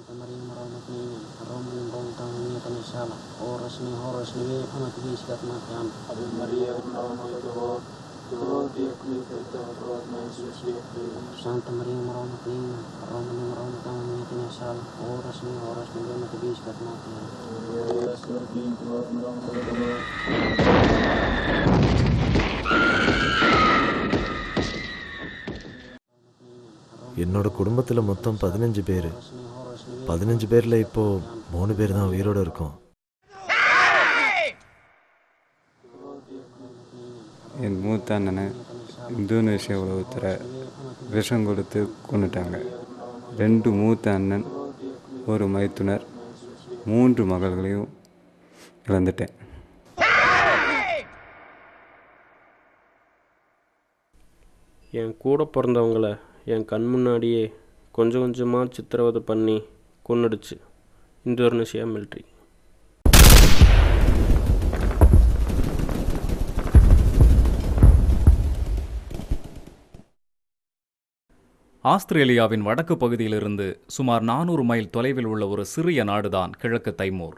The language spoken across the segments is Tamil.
Maria Maranatini, Roman Bontan Tanishala, Orasni Horasni, Amatvis that Matian, Ave Maria, Maranatini, Gloria Clifeta, Santa Maria Maranatini, Roman Bontan Tanishala, Orasni Amatvis that என்னோட குடும்பத்தில் மொத்தம் 15 பேர். 15 பேரில் இப்போது 3 பேர் தான் உயிரோடு இருக்கோம். என் மூத்த அண்ணனை இந்தோனேஷியாவில் ஒருத்தரை விஷம் கொடுத்து கொண்டுட்டாங்க. 2 மூத்த அண்ணன், ஒரு மைத்துனர், 3 மகள்களையும் இழந்துட்டேன். என் கூட பிறந்தவங்கள என் கண் முன்னாடியே கொஞ்சம் கொஞ்சமாக சித்திரவதை பண்ணி கொன்னுடுச்சு இந்தோனேஷியா மிலிட்ரி. ஆஸ்திரேலியாவின் வடக்கு பகுதியிலிருந்து சுமார் 400 மைல் தொலைவில் உள்ள ஒரு சிறிய நாடுதான் கிழக்கு தைமூர்.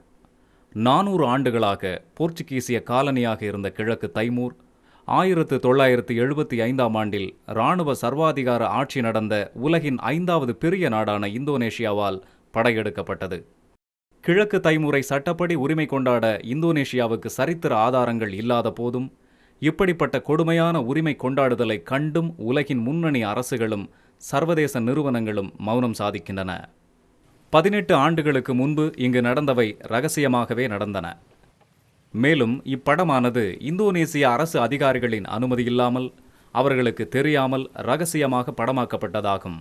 400 ஆண்டுகளாக போர்ச்சுகீசிய காலனியாக இருந்த கிழக்கு தைமூர் 1975ஆம் ஆண்டில் இராணுவ சர்வாதிகார ஆட்சி நடந்த உலகின் 5வது பெரிய நாடான இந்தோனேஷியாவால் படையெடுக்கப்பட்டது. கிழக்கு தைமூரை சட்டப்படி உரிமை கொண்டாட இந்தோனேஷியாவுக்கு சரித்திர ஆதாரங்கள் இல்லாத போதும் இப்படிப்பட்ட கொடுமையான உரிமை கொண்டாடுதலை கண்டும் உலகின் முன்னணி அரசுகளும் சர்வதேச நிறுவனங்களும் மௌனம் சாதிக்கின்றன. 18 ஆண்டுகளுக்கு முன்பு இங்கு நடந்தவை இரகசியமாகவே நடந்தன. மேலும் இப்படமானது இந்தோனேசிய அரசு அதிகாரிகளின் அனுமதியில்லாமல், அவர்களுக்கு தெரியாமல் இரகசியமாக படமாக்கப்பட்டதாகும்.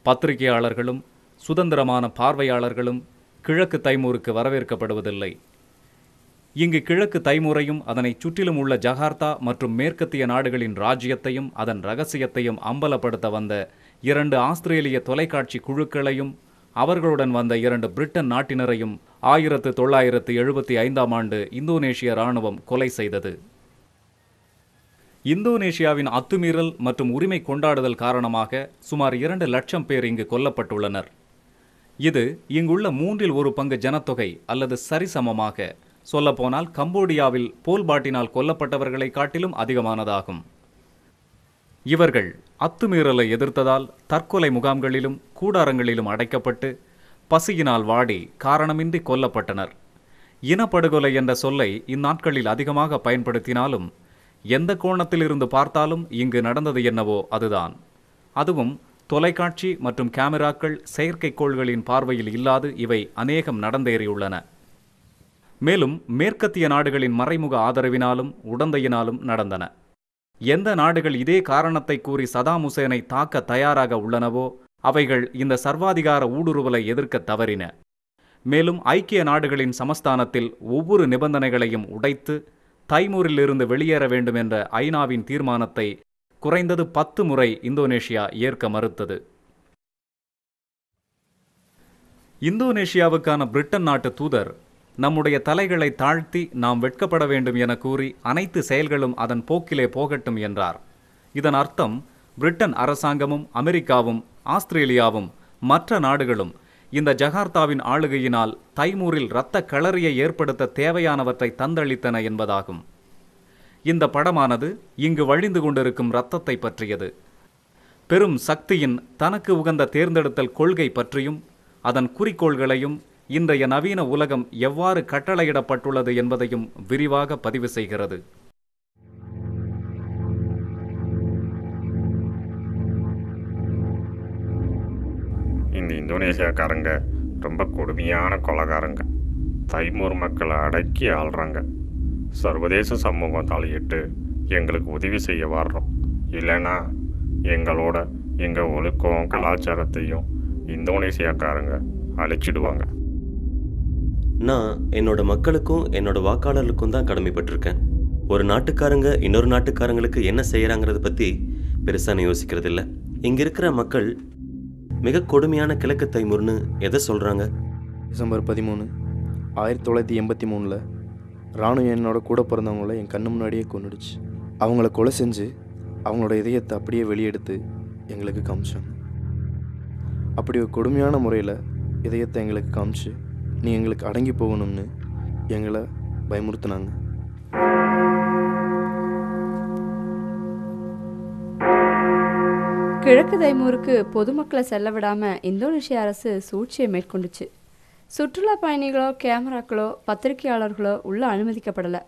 பத்திரிகையாளர்களும் சுதந்திரமான பார்வையாளர்களும் கிழக்கு தைமூருக்கு வரவேற்கப்படுவதில்லை. இங்கு கிழக்கு தைமூரையும் அதனை சுற்றிலும் உள்ள ஜகார்த்தா மற்றும் மேற்கத்திய நாடுகளின் ராஜ்யத்தையும் அதன் இரகசியத்தையும் அம்பலப்படுத்த வந்த 2 ஆஸ்திரேலிய தொலைக்காட்சி குழுக்களையும் அவர்களுடன் வந்த 2 பிரிட்டன் நாட்டினரையும் 1975ஆம் ஆண்டு இந்தோனேஷிய இராணுவம் கொலை செய்தது. இந்தோனேஷியாவின் அத்துமீறல் மற்றும் உரிமை கொண்டாடுதல் காரணமாக சுமார் 2 லட்சம் பேர் இங்கு கொல்லப்பட்டுள்ளனர். இது இங்குள்ள 1/3 பங்கு ஜனத்தொகை அல்லது சரிசமமாக சொல்லப்போனால் கம்போடியாவில் போல்பாட்டினால் கொல்லப்பட்டவர்களை காட்டிலும் அதிகமானதாகும். இவர்கள் அத்துமீறலை எதிர்த்ததால் தற்கொலை முகாம்களிலும் கூடாரங்களிலும் அடைக்கப்பட்டு பசியினால் வாடி காரணமின்றி கொல்லப்பட்டனர். இனப்படுகொலை என்ற சொல்லை இந்நாட்களில் அதிகமாக பயன்படுத்தினாலும் எந்த கோணத்தில் இருந்து பார்த்தாலும் இங்கு நடந்தது என்னவோ அதுதான். அதுவும் தொலைக்காட்சி மற்றும் கேமராக்கள் செயற்கைக்கோள்களின் பார்வையில் இல்லாது இவை அநேகம் நடந்தேறியுள்ளன. மேலும் மேற்கத்திய நாடுகளின் மறைமுக ஆதரவினாலும் உடந்தையினாலும் நடந்தன. எந்த நாடுகள் இதே காரணத்தை கூறி சதாம் ஹுசேனை தாக்க தயாராக உள்ளனவோ அவைகள் இந்த சர்வாதிகார ஊடுருவலை எதிர்க்க தவறின. மேலும் ஐக்கிய நாடுகளின் சமஸ்தானத்தில் ஒவ்வொரு நிபந்தனைகளையும் உடைத்து தைமூரிலிருந்து வெளியேற வேண்டும் என்ற ஐநாவின் தீர்மானத்தை குறைந்தது 10 முறை இந்தோனேஷியா ஏற்க மறுத்தது. இந்தோனேஷியாவுக்கான பிரிட்டன் நாட்டு தூதர் நம்முடைய தலைகளை தாழ்த்தி நாம் வெட்கப்பட வேண்டும் என கூறி அனைத்து செயல்களும் அதன் போக்கிலே போகட்டும் என்றார். இதன் அர்த்தம் பிரிட்டன் அரசாங்கமும் அமெரிக்காவும் ஆஸ்திரேலியாவும் மற்ற நாடுகளும் இந்த ஜகார்த்தாவின் ஆளுகையினால் தைமூரில் இரத்த களரியை ஏற்படுத்த தேவையானவற்றை தந்தளித்தன என்பதாகும். இந்த படமானது இங்கு வழிந்து கொண்டிருக்கும் இரத்தத்தை பற்றியது. பெரும் சக்தியின் தனக்கு உகந்த தேர்ந்தெடுத்தல் கொள்கை பற்றியும் அதன் குறிக்கோள்களையும் இன்றைய நவீன உலகம் எவ்வாறு கட்டளையிடப்பட்டுள்ளது என்பதையும் விரிவாக பதிவு செய்கிறது. இந்த இந்தோனேசியாக்காரங்க ரொம்ப கொடுமையான கொலைகாரங்க. தைமூர் மக்களை அடக்கி ஆள்றாங்க. சர்வதேச சமூகம் தலையிட்டு எங்களுக்கு உதவி செய்ய வர்றோம். இல்லைன்னா எங்களோட எங்கள் ஒழுக்கம் கலாச்சாரத்தையும் இந்தோனேசியாக்காரங்க அழிச்சிடுவாங்க. நான் என்னோட மக்களுக்கும் என்னோட வாக்காளர்களுக்கும் தான் கடமைப்பட்டிருக்கேன். ஒரு நாட்டுக்காரங்க இன்னொரு நாட்டுக்காரங்களுக்கு என்ன செய்கிறாங்கிறத பற்றி பெருசாக நான் யோசிக்கிறது இல்லை. இங்கே இருக்கிற மக்கள் மிக கொடுமையான கிழக்கு தைமூர்னு எதை சொல்கிறாங்க? டிசம்பர் 13, 1983 இராணுவம் என்னோட கூட பிறந்தவங்கள என் கண்ணு முன்னாடியே கொன்னுடுச்சு. அவங்கள கொலை செஞ்சு அவங்களோட இதயத்தை அப்படியே வெளியெடுத்து எங்களுக்கு காமிச்சாங்க. அப்படி ஒரு கொடுமையான முறையில் இதயத்தை எங்களுக்கு காமிச்சு நீ எங்களுக்கு அடங்கி போகணும்னு எங்களை பயமுறுத்தினாங்க. கிழக்கு தைமூருக்கு பொதுமக்களை செல்ல விடாமல் இந்தோனேஷிய அரசு சூழ்ச்சியை மேற்கொண்டுச்சு. சுற்றுலா பயணிகளோ கேமராக்களோ பத்திரிகையாளர்களோ உள்ளே அனுமதிக்கப்படலை.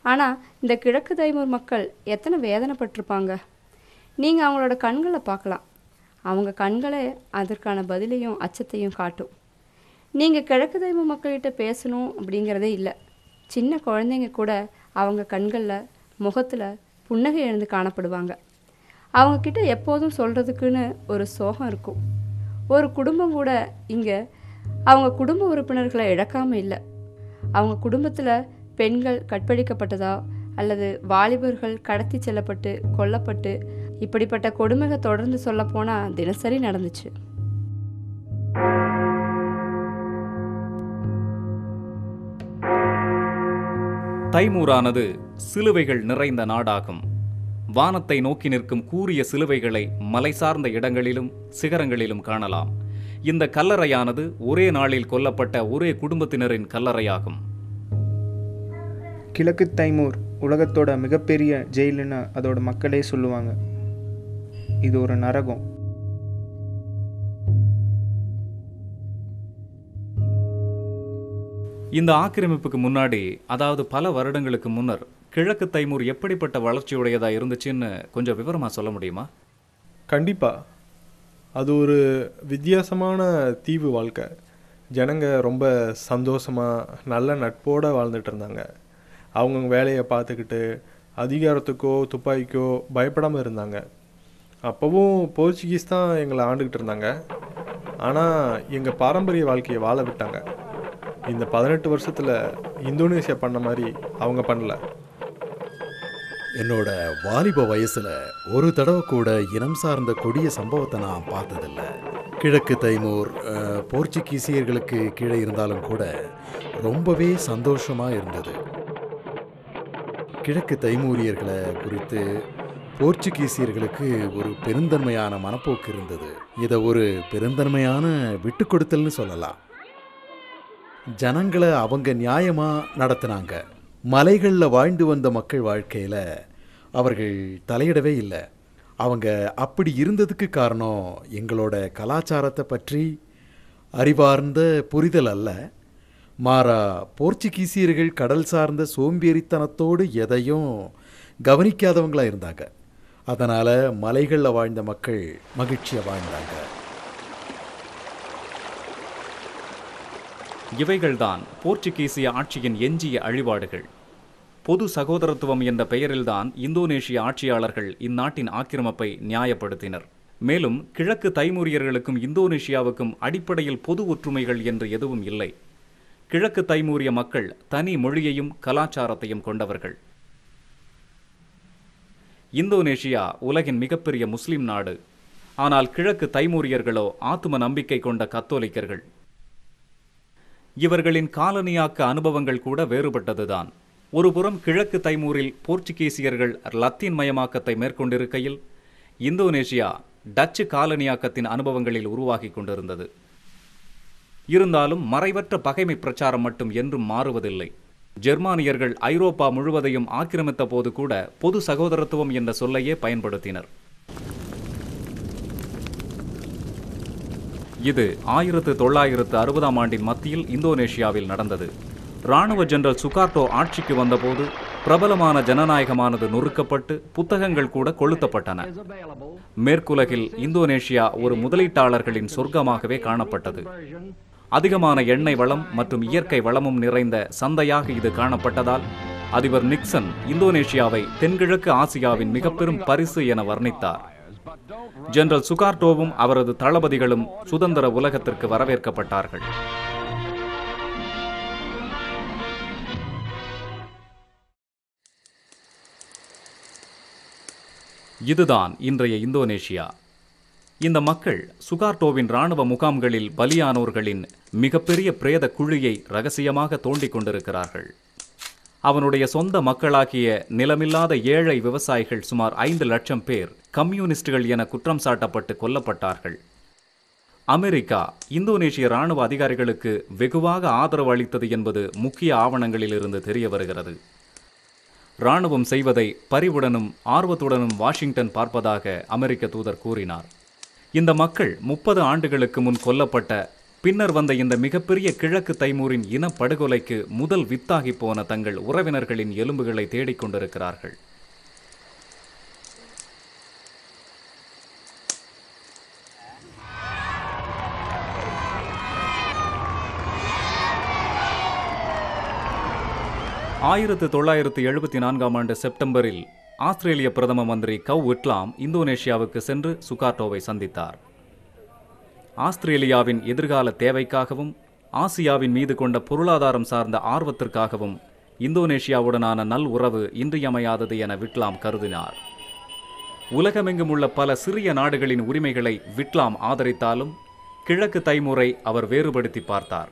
ஆனால் இந்த கிழக்கு தைமூர் மக்கள் எத்தனை வேதனைப்பட்டிருப்பாங்க. நீங்கள் அவங்களோட கண்களை பார்க்கலாம். அவங்க கண்களே அதற்கான பதிலையும் அச்சத்தையும் காட்டும். நீங்கள் கிழக்கு தைமூர் மக்கள்கிட்ட பேசணும் அப்படிங்கிறதே இல்லை. சின்ன குழந்தைங்க கூட அவங்க கண்களில் முகத்தில் புன்னகை எழுந்து காணப்படுவாங்க. அவங்கக்கிட்ட எப்போதும் சொல்கிறதுக்குன்னு ஒரு சோகம் இருக்கும். ஒரு குடும்பம் கூட இங்கே அவங்க குடும்ப உறுப்பினர்களை இழக்காமல் இல்லை. அவங்க குடும்பத்தில் பெண்கள் கற்பழிக்கப்பட்டதா அல்லது வாலிபர்கள் கடத்தி செல்லப்பட்டு கொல்லப்பட்டு இப்படிப்பட்ட கொடுமைகள் தொடர்ந்து சொல்லப்போனால் தினசரி நடந்துச்சு. தைமூரானது சிலுவைகள் நிறைந்த நாடாகும். வானத்தை நோக்கி நிற்கும் கூரிய சிலுவைகளை மலை சார்ந்த இடங்களிலும் சிகரங்களிலும் காணலாம். இந்த கல்லறையானது ஒரே நாளில் கொல்லப்பட்ட ஒரே குடும்பத்தினரின் கல்லறையாகும். கிழக்கு தைமூர் உலகத்தோட மிகப்பெரிய ஜெயிலுன்னு அதோட மக்களே சொல்லுவாங்க. இது ஒரு நரகம். இந்த ஆக்கிரமிப்புக்கு முன்னாடி, அதாவது பல வருடங்களுக்கு முன்னர், கிழக்கு தைமூர் எப்படிப்பட்ட வளர்ச்சியுடையதாக இருந்துச்சுன்னு கொஞ்சம் விவரமாக சொல்ல முடியுமா? கண்டிப்பாக. அது ஒரு வித்தியாசமான தீவு வாழ்க்கை. ஜனங்க ரொம்ப சந்தோஷமாக நல்ல நட்போடு வாழ்ந்துட்டு இருந்தாங்க. அவங்கவுங்க வேலையை பார்த்துக்கிட்டு அதிகாரத்துக்கோ துப்பாக்கிக்கோ பயப்படாமல் இருந்தாங்க. அப்போவும் போர்ச்சுகீஸ் தான் எங்களை ஆண்டுக்கிட்டு இருந்தாங்க. ஆனால் எங்கள் பாரம்பரிய வாழ்க்கையை வாழ விட்டாங்க. இந்த 18 வருஷத்தில் இந்தோனேசியா பண்ண மாதிரி அவங்க பண்ணல. என்னோட வாலிப வயசில் ஒரு தடவை கூட இனம் சார்ந்த கொடிய சம்பவத்தை நான் பார்த்ததில்லை. கிழக்கு தைமூர் போர்ச்சுகீசியர்களுக்கு கீழே இருந்தாலும் கூட ரொம்பவே சந்தோஷமாக இருந்தது. கிழக்கு தைமூரியர்களை குறித்து போர்ச்சுகீசியர்களுக்கு ஒரு பெருந்தன்மையான மனப்போக்கு இருந்தது. இதை ஒரு பெருந்தன்மையான விட்டு கொடுத்தல்னு சொல்லலாம். ஜனங்களை அவங்க நியாயமாக நடத்தினாங்க. மலைகளில் வாழ்ந்து வந்த மக்கள் வாழ்க்கையில் அவர்கள் தலையிடவே இல்லை. அவங்க அப்படி இருந்ததுக்கு காரணம் எங்களோட கலாச்சாரத்தை பற்றி அறிவார்ந்த புரிதல் அல்ல, மாறா போர்ச்சுகீசியர்கள் கடல் சார்ந்த சோம்பேறித்தனத்தோடு எதையும் கவனிக்காதவங்களாக இருந்தாங்க. அதனால் மலைகளில் வாழ்ந்த மக்கள் மகிழ்ச்சியாக வாழ்ந்தாங்க. இவைகள்தான் போர்ச்சுகீசிய ஆட்சியின் எஞ்சிய அழிபாடுகள். பொது சகோதரத்துவம் என்ற பெயரில்தான் இந்தோனேஷிய ஆட்சியாளர்கள் இந்நாட்டின் ஆக்கிரமிப்பை நியாயப்படுத்தினர். மேலும் கிழக்கு தைமூரியர்களுக்கும் இந்தோனேஷியாவுக்கும் அடிப்படையில் பொது ஒற்றுமைகள் என்று எதுவும் இல்லை. கிழக்கு தைமூரிய மக்கள் தனி மொழியையும் கலாச்சாரத்தையும் கொண்டவர்கள். இந்தோனேஷியா உலகின் மிகப்பெரிய முஸ்லிம் நாடு. ஆனால் கிழக்கு தைமூரியர்களோ ஆத்தும நம்பிக்கை கொண்ட கத்தோலிக்கர்கள். இவர்களின் காலனியாக்க அனுபவங்கள் கூட வேறுபட்டதுதான். ஒருபுறம் கிழக்கு தைமூரில் போர்ச்சுகீசியர்கள் லத்தீன் மயமாக்கத்தை மேற்கொண்டிருக்கையில், இந்தோனேஷியா டச்சு காலனியாக்கத்தின் அனுபவங்களில் உருவாகி கொண்டிருந்தது. இருந்தாலும் மறைவற்ற பகைமை பிரச்சாரம் மட்டும் என்றும் மாறுவதில்லை. ஜெர்மானியர்கள் ஐரோப்பா முழுவதையும் ஆக்கிரமித்த போது கூட பொது சகோதரத்துவம் என்ற சொல்லையே பயன்படுத்தினர். இது 1960ஆம் ஆண்டின் மத்தியில் இந்தோனேஷியாவில் நடந்தது. இராணுவ ஜெனரல் சுகார்டோ ஆட்சிக்கு வந்தபோது பிரபலமான ஜனநாயகமானது நொறுக்கப்பட்டு புத்தகங்கள் கூட கொளுத்தப்பட்டன. மேற்குலகில் இந்தோனேஷியா ஒரு முதலீட்டாளர்களின் சொர்க்கமாகவே காணப்பட்டது. அதிகமான எண்ணெய் வளம் மற்றும் இயற்கை வளமும் நிறைந்த சந்தையாக இது காணப்பட்டதால் அதிபர் நிக்சன் இந்தோனேஷியாவை தென்கிழக்கு ஆசியாவின் மிக பெரும் பரிசு என வர்ணித்தார். ஜெனரல் சுகார்டோவும் அவரது தளபதிகளும் சுதந்திர உலகத்திற்கு வரவேற்கப்பட்டார்கள். இதுதான் இன்றைய இந்தோனேஷியா. இந்த மக்கள் சுகார்டோவின் இராணுவ முகாம்களில் பலியானோர்களின் மிகப்பெரிய பிரேத குழியை ரகசியமாக தோண்டிக் கொண்டிருக்கிறார்கள். அவனுடைய சொந்த மக்களாகிய நிலமில்லாத ஏழை விவசாயிகள் சுமார் 5 லட்சம் பேர் கம்யூனிஸ்டுகள் என குற்றம் சாட்டப்பட்டு கொல்லப்பட்டார்கள். அமெரிக்கா இந்தோனேஷிய இராணுவ அதிகாரிகளுக்கு வெகுவாக ஆதரவு அளித்தது என்பது முக்கிய ஆவணங்களிலிருந்து தெரிய வருகிறது. இராணுவம் செய்வதை பரிவுடனும் ஆர்வத்துடனும் வாஷிங்டன் பார்ப்பதாக அமெரிக்க தூதர் கூறினார். இந்த மக்கள் 30 ஆண்டுகளுக்கு முன் கொல்லப்பட்ட பின்னர் வந்த இந்த மிகப்பெரிய கிழக்கு தைமூரின் இனப்படுகொலைக்கு முதல் வித்தாகி போன தங்கள் உறவினர்களின் எலும்புகளை தேடிக்கொண்டிருக்கிறார்கள். ஆயிரத்து 1974 ஆண்டு செப்டம்பரில் ஆஸ்திரேலிய பிரதம மந்திரி கவ் விட்லாம் இந்தோனேஷியாவுக்கு சென்று சுகார்டோவை சந்தித்தார். ஆஸ்திரேலியாவின் எதிர்கால தேவைக்காகவும் ஆசியாவின் மீது கொண்ட பொருளாதாரம் சார்ந்த ஆர்வத்திற்காகவும் இந்தோனேஷியாவுடனான நல் உறவு இன்றியமையாதது என விட்லாம் கருதினார். உலகமெங்கும் உள்ள பல சிறிய நாடுகளின் உரிமைகளை விட்லாம் ஆதரித்தாலும் கிழக்கு தைமூரை அவர் வேறுபடுத்தி பார்த்தார்.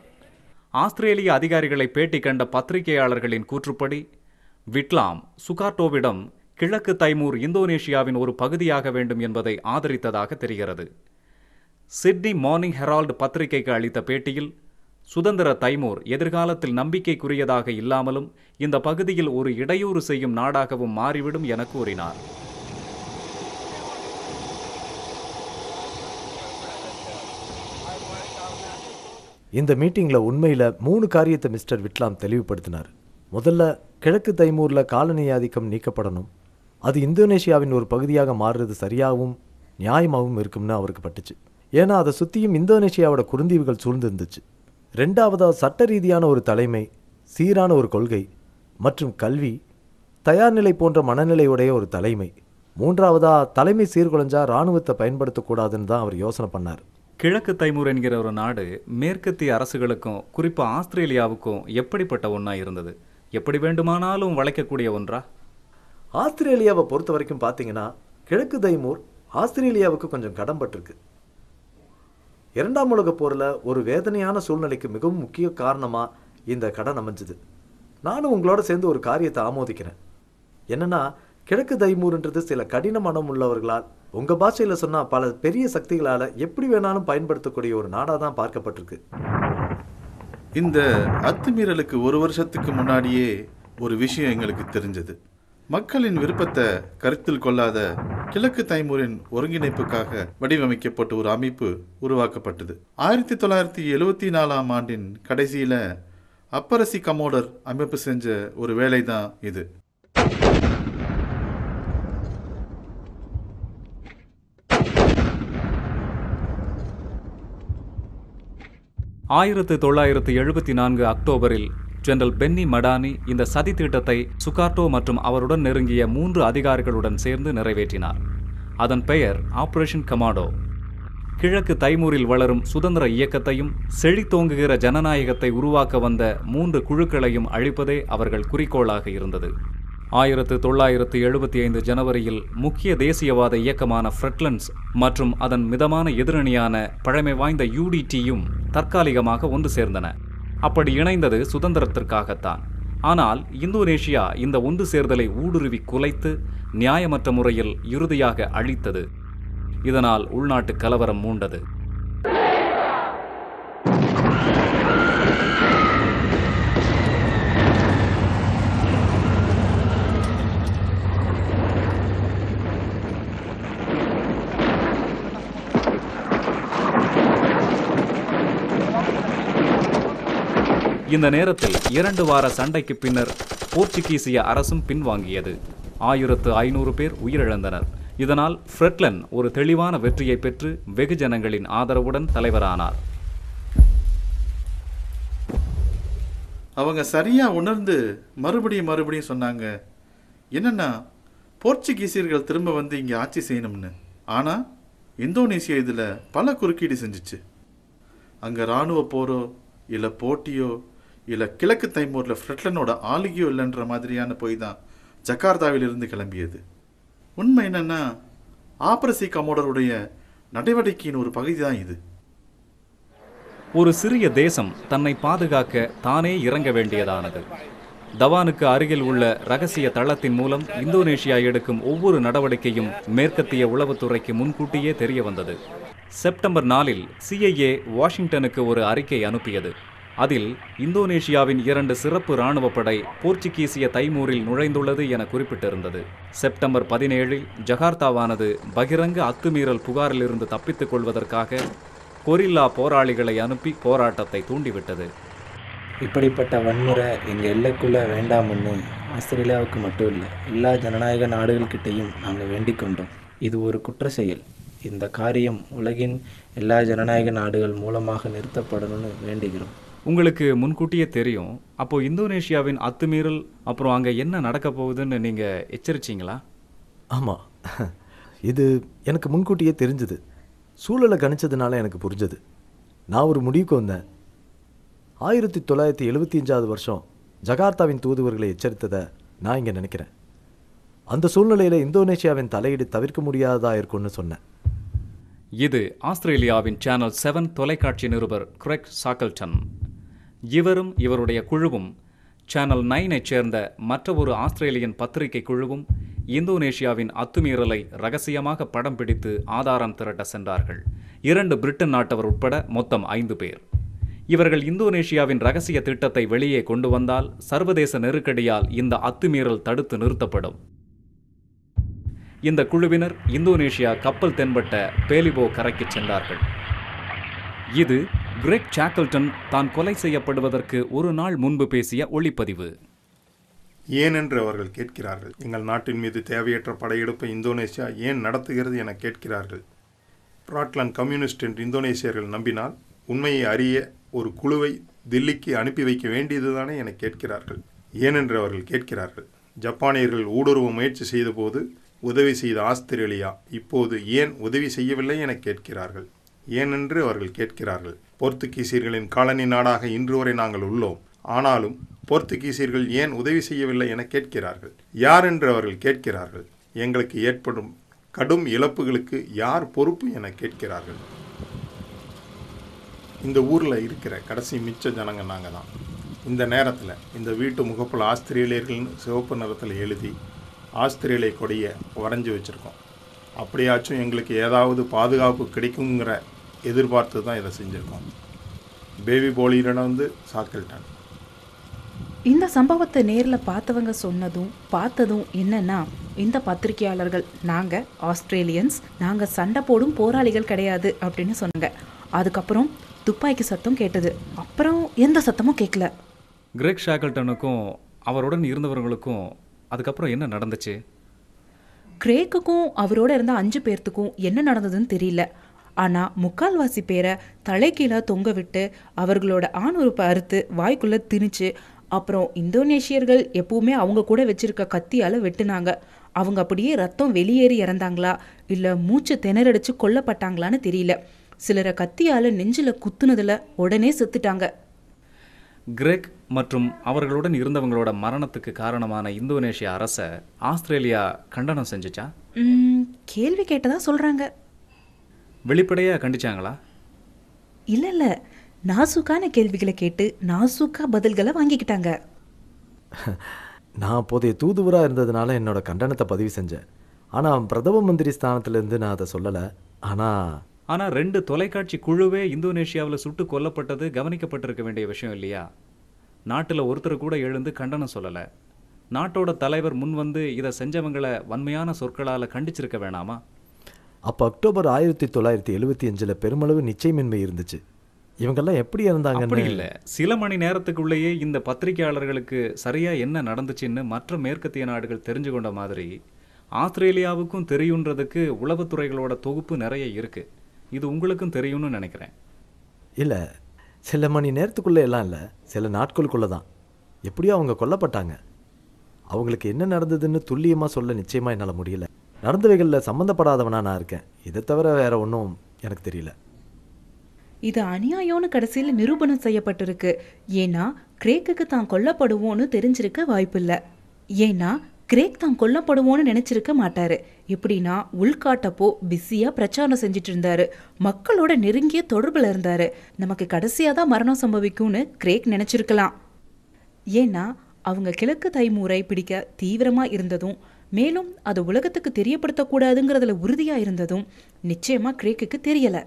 ஆஸ்திரேலிய அதிகாரிகளை பேட்டி கண்ட பத்திரிகையாளர்களின் கூற்றுப்படி விட்லாம் சுகார்டோவிடம் கிழக்கு தைமூர் இந்தோனேஷியாவின் ஒரு பகுதியாக வேண்டும் என்பதை ஆதரித்ததாக தெரிகிறது. சிட்னி மார்னிங் ஹெரால்டு பத்திரிகைக்கு அளித்த பேட்டியில் சுதந்திர தைமூர் எதிர்காலத்தில் நம்பிக்கைக்குரியதாக இல்லாமலும் இந்த பகுதியில் ஒரு இடையூறு செய்யும் நாடாகவும் மாறிவிடும் என கூறினார். இந்த மீட்டிங்கில் உண்மையில் 3 காரியத்தை மிஸ்டர் விட்லாம் தெளிவுபடுத்தினார். முதல்ல, கிழக்கு தைமூரில் காலனி ஆதிக்கம் நீக்கப்படணும். அது இந்தோனேஷியாவின் ஒரு பகுதியாக மாறுறது சரியாகவும் நியாயமாகவும் இருக்கும்னு அவருக்கு பட்டுச்சு. ஏன்னா அதை சுற்றியும் இந்தோனேஷியாவோட குறுந்தீவுகள் சூழ்ந்திருந்துச்சு. 2வது, சட்ட ரீதியான ஒரு தலைமை, சீரான ஒரு கொள்கை மற்றும் கல்வி, தயார்நிலை போன்ற மனநிலையுடைய ஒரு தலைமை. 3வது, தலைமை சீர்குலைஞ்சா இராணுவத்தை பயன்படுத்தக்கூடாதுன்னு தான் அவர் யோசனை பண்ணார். கிழக்கு தைமூர் என்கிற ஒரு நாடு மேற்கத்திய அரசுகளுக்கும் குறிப்பாக ஆஸ்திரேலியாவுக்கும் எப்படிப்பட்ட ஒன்றா இருந்தது? எப்படி வேண்டுமானாலும் வளைக்கக்கூடிய ஒன்றா? ஆஸ்திரேலியாவை பொறுத்த வரைக்கும் பார்த்தீங்கன்னா கிழக்கு தைமூர் ஆஸ்திரேலியாவுக்கு கொஞ்சம் கடன்பட்டிருக்கு. 2ஆம் உலகப் போரில் ஒரு வேதனையான சூழ்நிலைக்கு மிகவும் முக்கிய காரணமாக இந்த கடன் அமைஞ்சுது. நானும் உங்களோட சேர்ந்து ஒரு காரியத்தை ஆமோதிக்கிறேன். என்னென்னா, கிழக்கு தைமூர்ன்றது சில கடின மனம் உள்ளவர்களால், உங்கள் பாஷையில் சொன்னால் பல பெரிய சக்திகளால் எப்படி வேணாலும் பயன்படுத்தக்கூடிய ஒரு நாடாக தான் பார்க்கப்பட்டிருக்கு. இந்த அத்துமீறலுக்கு 1 வருஷத்துக்கு முன்னாடியே ஒரு விஷயம் எங்களுக்கு தெரிஞ்சது. மக்களின் விருப்பத்தை கருத்தில் கொள்ளாத கிழக்கு தைமூரின் ஒருங்கிணைப்புக்காக வடிவமைக்கப்பட்ட ஒரு அமைப்பு உருவாக்கப்பட்டது. 1974ஆம் ஆண்டின் கடைசியில் அப்பரசி கமோடர் அமைப்பு செஞ்ச ஒரு வேலை தான் இது. ஆயிரத்து 1974 அக்டோபரில் ஜெனரல் பென்னி மடானி இந்த சதி திட்டத்தை சுகார்டோ மற்றும் அவருடன் நெருங்கிய 3 அதிகாரிகளுடன் சேர்ந்து நிறைவேற்றினார். அதன் பெயர் ஆபரேஷன் கமாடோ. கிழக்கு தைமூரில் வளரும் சுதந்திர இயக்கத்தையும் செழித்தோங்குகிற ஜனநாயகத்தை உருவாக்க வந்த 3 குழுக்களையும் அழிப்பதே அவர்கள் குறிக்கோளாக இருந்தது. 1975 ஜனவரியில் முக்கிய தேசியவாத இயக்கமான ஃப்ரெட்லண்ட்ஸ் மற்றும் அதன் மிதமான எதிரணியான பழமை வாய்ந்த UDTயும் தற்காலிகமாக ஒன்று சேர்ந்தன. அப்படி இணைந்தது சுதந்திரத்திற்காகத்தான். ஆனால் இந்தோனேஷியா இந்த ஒன்று சேர்தலை ஊடுருவி குலைத்து நியாயமற்ற முறையில் இறுதியாக அழித்தது. இதனால் உள்நாட்டு கலவரம் மூண்டது. இந்த நேரத்தில் 2 வார சண்டைக்கு பின்னர் போர்ச்சுகீசிய அரசும் பின்வாங்கியது. 1500 பேர் உயிரிழந்தனர். இதனால் ஃப்ரெட்லன் ஒரு தெளிவான வெற்றியை பெற்று வெகுஜனங்களின் ஆதரவுடன் தலைவரானார். அவங்க சரியா உணர்ந்து மறுபடியும் சொன்னாங்க, என்னன்னா போர்ச்சுகீசியர்கள் திரும்ப வந்து இங்கே ஆட்சி செய்யணும்னு. ஆனால் இந்தோனேசியா இதில் பல குறுக்கீடு செஞ்சிச்சு. அங்கே இராணுவ போரோ இல்லை போட்டியோ இல்லை கிழக்கு தைமூரில் ஃப்ரெட்லனோட ஆளுகையோ இல்லைன்ற மாதிரியான போய் தான் ஜகார்த்தாவிலிருந்து கிளம்பியது. உண்மை என்னன்னா, ஆபரசி கமோடருடைய நடவடிக்கையின் ஒரு பகுதி தான் இது. ஒரு சிறிய தேசம் தன்னை பாதுகாக்க தானே இறங்க வேண்டியதானது. தவானுக்கு அருகில் உள்ள ரகசிய தளத்தின் மூலம் இந்தோனேஷியா எடுக்கும் ஒவ்வொரு நடவடிக்கையும் மேற்கத்திய உளவுத்துறைக்கு முன்கூட்டியே தெரிய வந்தது. செப்டம்பர் 4 CIA வாஷிங்டனுக்கு ஒரு அறிக்கை அனுப்பியது. அதில் இந்தோனேஷியாவின் 2 சிறப்பு இராணுவ படை போர்ச்சுகீசிய தைமூரில் நுழைந்துள்ளது என குறிப்பிட்டிருந்தது. செப்டம்பர் 17 ஜகார்த்தாவானது பகிரங்க அத்துமீறல் புகாரிலிருந்து தப்பித்துக் கொள்வதற்காக கொரில்லா போராளிகளை அனுப்பி போராட்டத்தை தூண்டிவிட்டது. இப்படிப்பட்ட வன்முறை எங்கள் எல்லைக்குள்ளே வேண்டாம்னு ஆஸ்திரேலியாவுக்கு மட்டும் இல்லை, எல்லா ஜனநாயக நாடுகள்கிட்டையும் நாங்கள் வேண்டிக் கொண்டோம். இது ஒரு குற்ற செயல். இந்த காரியம் உலகின் எல்லா ஜனநாயக நாடுகள் மூலமாக நிறுத்தப்படணும்னு வேண்டுகிறோம். உங்களுக்கு முன்கூட்டியே தெரியும். அப்போது இந்தோனேஷியாவின் அத்துமீறல் அப்புறம் அங்கே என்ன நடக்க போகுதுன்னு நீங்கள் எச்சரிச்சிங்களா? ஆமாம், இது எனக்கு முன்கூட்டியே தெரிஞ்சுது. சூழலை கணிச்சதுனால எனக்கு புரிஞ்சது. நான் ஒரு முடிவுக்கு வந்தேன். 1975 வருஷம் ஜகார்த்தாவின் தூதுவர்களை எச்சரித்ததை நான் இங்கே நினைக்கிறேன். அந்த சூழ்நிலையில் இந்தோனேஷியாவின் தலையீடு தவிர்க்க முடியாததா இருக்கும்னு சொன்னேன். இது ஆஸ்திரேலியாவின் சேனல் 7 தொலைக்காட்சி நிருபர் கிரெக் சாக்கல்டன். இவரும் இவருடைய குழுவும் சேனல் 9ஐ சேர்ந்த மற்ற ஒரு ஆஸ்திரேலியன் பத்திரிகை குழுவும் இந்தோனேஷியாவின் அத்துமீறலை ரகசியமாக படம் பிடித்து ஆதாரம் திரட்ட சென்றார்கள். 2 பிரிட்டன் நாட்டவர் உட்பட மொத்தம் 5 பேர். இவர்கள் இந்தோனேஷியாவின் ரகசிய திட்டத்தை வெளியே கொண்டு வந்தால் சர்வதேச நெருக்கடியால் இந்த அத்துமீறல் தடுத்து நிறுத்தப்படும். இந்த குழுவினர் இந்தோனேஷியா கப்பல் தென்பட்ட பேலிபோ கரைக்கு சென்றார்கள். இது கிரெக் சாக்கல்டன் தான் கொலை செய்யப்படுவதற்கு ஒரு நாள் முன்பு பேசிய ஒளிப்பதிவு. ஏனென்று அவர்கள் கேட்கிறார்கள். எங்கள் நாட்டின் மீது தேவையற்ற படையெடுப்பை இந்தோனேஷியா ஏன் நடத்துகிறது என கேட்கிறார்கள். பிராட்லாந்து கம்யூனிஸ்ட் என்று இந்தோனேசியர்கள் நம்பினால் உண்மையை அறிய ஒரு குழுவை தில்லிக்கு அனுப்பி வைக்க வேண்டியதுதானே என கேட்கிறார்கள். ஏனென்று அவர்கள் கேட்கிறார்கள். ஜப்பானியர்கள் ஊடுருவ முயற்சி செய்த போது உதவி செய்த ஆஸ்திரேலியா இப்போது ஏன் உதவி செய்யவில்லை என கேட்கிறார்கள். ஏனென்று அவர்கள் கேட்கிறார்கள். போர்த்துகீசியர்களின் காலனி நாடாக இன்று வரை நாங்கள் உள்ளோம். ஆனாலும் போர்த்துகீசியர்கள் ஏன் உதவி செய்யவில்லை என கேட்கிறார்கள். யார் என்று அவர்கள் கேட்கிறார்கள். எங்களுக்கு ஏற்படும் கடும் இழப்புகளுக்கு யார் பொறுப்பு என கேட்கிறார்கள். இந்த ஊரில் இருக்கிற கடைசி மிச்ச ஜனங்க நாங்கள் தான். இந்த நேரத்தில் இந்த வீட்டு முகப்பில் ஆஸ்திரேலியர்கள்னு சிவப்பு நிறத்தில் எழுதி ஆஸ்திரேலிய கொடியை வரைஞ்சி வச்சுருக்கோம். அப்படியாச்சும் எங்களுக்கு ஏதாவது பாதுகாப்பு கிடைக்குங்கிற எதிர்பார்த்து தான் இதை செஞ்சுருக்கோம். பேபி போலியிடம் சாக்கல்டன். இந்த சம்பவத்தை நேரில் பார்த்தவங்க பார்த்ததும் என்னன்னா, இந்த பத்திரிகையாளர்கள் நாங்கள் ஆஸ்திரேலியன்ஸ், நாங்கள் சண்டை போடும் போராளிகள் கிடையாது அப்படின்னு சொன்னாங்க. அதுக்கப்புறம் துப்பாக்கி சத்தம் கேட்டது. அப்புறம் எந்த சத்தமும் கேட்கல. கிரெக் ஷாக்கல்டனுக்கும் அவருடன் இருந்தவர்களுக்கும் அதுக்கப்புறம் என்ன நடந்துச்சு? கிரேக்குக்கும் அவரோட இருந்த 5 பேர்த்துக்கும் என்ன நடந்ததுன்னு தெரியல. ஆனால் முக்கால்வாசி பேரை தலைகீழாக தொங்க விட்டு அவர்களோட ஆணுறுப்பை அறுத்து வாய்க்குள்ளே திணிச்சு, அப்புறம் இந்தோனேஷியர்கள் எப்பவுமே அவங்க கூட வச்சிருக்க கத்தியால் வெட்டுனாங்க. அவங்க அப்படியே ரத்தம் வெளியேறி இறந்தாங்களா இல்லை மூச்சு திணறடிச்சு கொல்லப்பட்டாங்களான்னு தெரியல. சிலரை கத்தியால் நெஞ்சில் குத்துனதில் உடனே செத்துட்டாங்க. கிரெக் மற்றும் அவர்களுடன் இருந்தவங்களோட மரணத்துக்கு காரணமான இந்தோனேஷியா அரசை ஆஸ்திரேலியா கண்டனம் செஞ்சுச்சா? கேள்வி கேட்டதா சொல்கிறாங்க. வெளிப்படையாக கண்டிச்சாங்களா? இல்லை, நாசூக்கான கேள்விகளை கேட்டு நாசூக்கா பதில்களை வாங்கிக்கிட்டாங்க. நான் அப்போதைய தூதுவராக இருந்ததுனால என்னோட கண்டனத்தை பதிவு செஞ்சேன். ஆனால் பிரதம மந்திரி ஸ்தானத்திலேருந்து நான் அதை சொல்லலை. ஆனால் 2 தொலைக்காட்சி குழுவே இந்தோனேஷியாவில் சுட்டு கொல்லப்பட்டது கவனிக்கப்பட்டிருக்க வேண்டிய விஷயம் இல்லையா? நாட்டில் ஒருத்தர் கூட எழுந்து கண்டனம் சொல்லலை. நாட்டோட தலைவர் முன் வந்து இதை செஞ்சவங்களை வன்மையான சொற்களால் கண்டிச்சிருக்க வேணாமா? அப்போ அக்டோபர் 1975 பெருமளவு நிச்சயமின்மை இருந்துச்சு. இவங்கெல்லாம் எப்படி இருந்தாங்க? அப்படி இல்லை, சில மணி நேரத்துக்குள்ளேயே இந்த பத்திரிகையாளர்களுக்கு சரியாக என்ன நடந்துச்சுன்னு மற்ற மேற்கத்திய நாடுகள் தெரிஞ்சு கொண்ட மாதிரி ஆஸ்திரேலியாவுக்கும் தெரியுன்றதுக்கு உளவுத்துறைகளோட தொகுப்பு நிறைய இருக்குது. இது உங்களுக்கும் தெரியும்னு நினைக்கிறேன். இல்லை, சில மணி நேரத்துக்குள்ளே எல்லாம் இல்லை, சில நாட்களுக்குள்ளே தான். எப்படியோ அவங்க கொல்லப்பட்டாங்க. அவங்களுக்கு என்ன நடந்ததுன்னு துல்லியமாக சொல்ல நிச்சயமாக என்னால் முடியல. நடந்தவைகளில் சம்மந்தப்படாதவனா நான் இருக்கேன். இதை தவிர வேற ஒன்றும் எனக்கு தெரியல. இது அநியாயம்னு கடைசியில் நிரூபணம் செய்யப்பட்டிருக்கு. ஏன்னா கிரேக்குக்கு தான் கொல்லப்படுவோன்னு தெரிஞ்சிருக்க வாய்ப்பில்லை. ஏன்னா கிரேக் தான் கொல்லப்படுவோன்னு நினைச்சிருக்க மாட்டாரு. எப்படின்னா உள்காட்டப்போ பிஸியாக பிரச்சாரம் செஞ்சுட்டு இருந்தாரு, மக்களோட நெருங்கிய தொடர்பில் இருந்தாரு. நமக்கு கடைசியாக தான் மரணம் சம்பவிக்கும்னு கிரேக் நினைச்சிருக்கலாம். ஏன்னா அவங்க கிழக்கு தைமூரை பிடிக்க தீவிரமாக இருந்ததும், மேலும் அதை உலகத்துக்கு தெரியப்படுத்தக்கூடாதுங்கிறதுல உறுதியாக இருந்ததும் நிச்சயமாக கிரேக்குக்கு தெரியலை.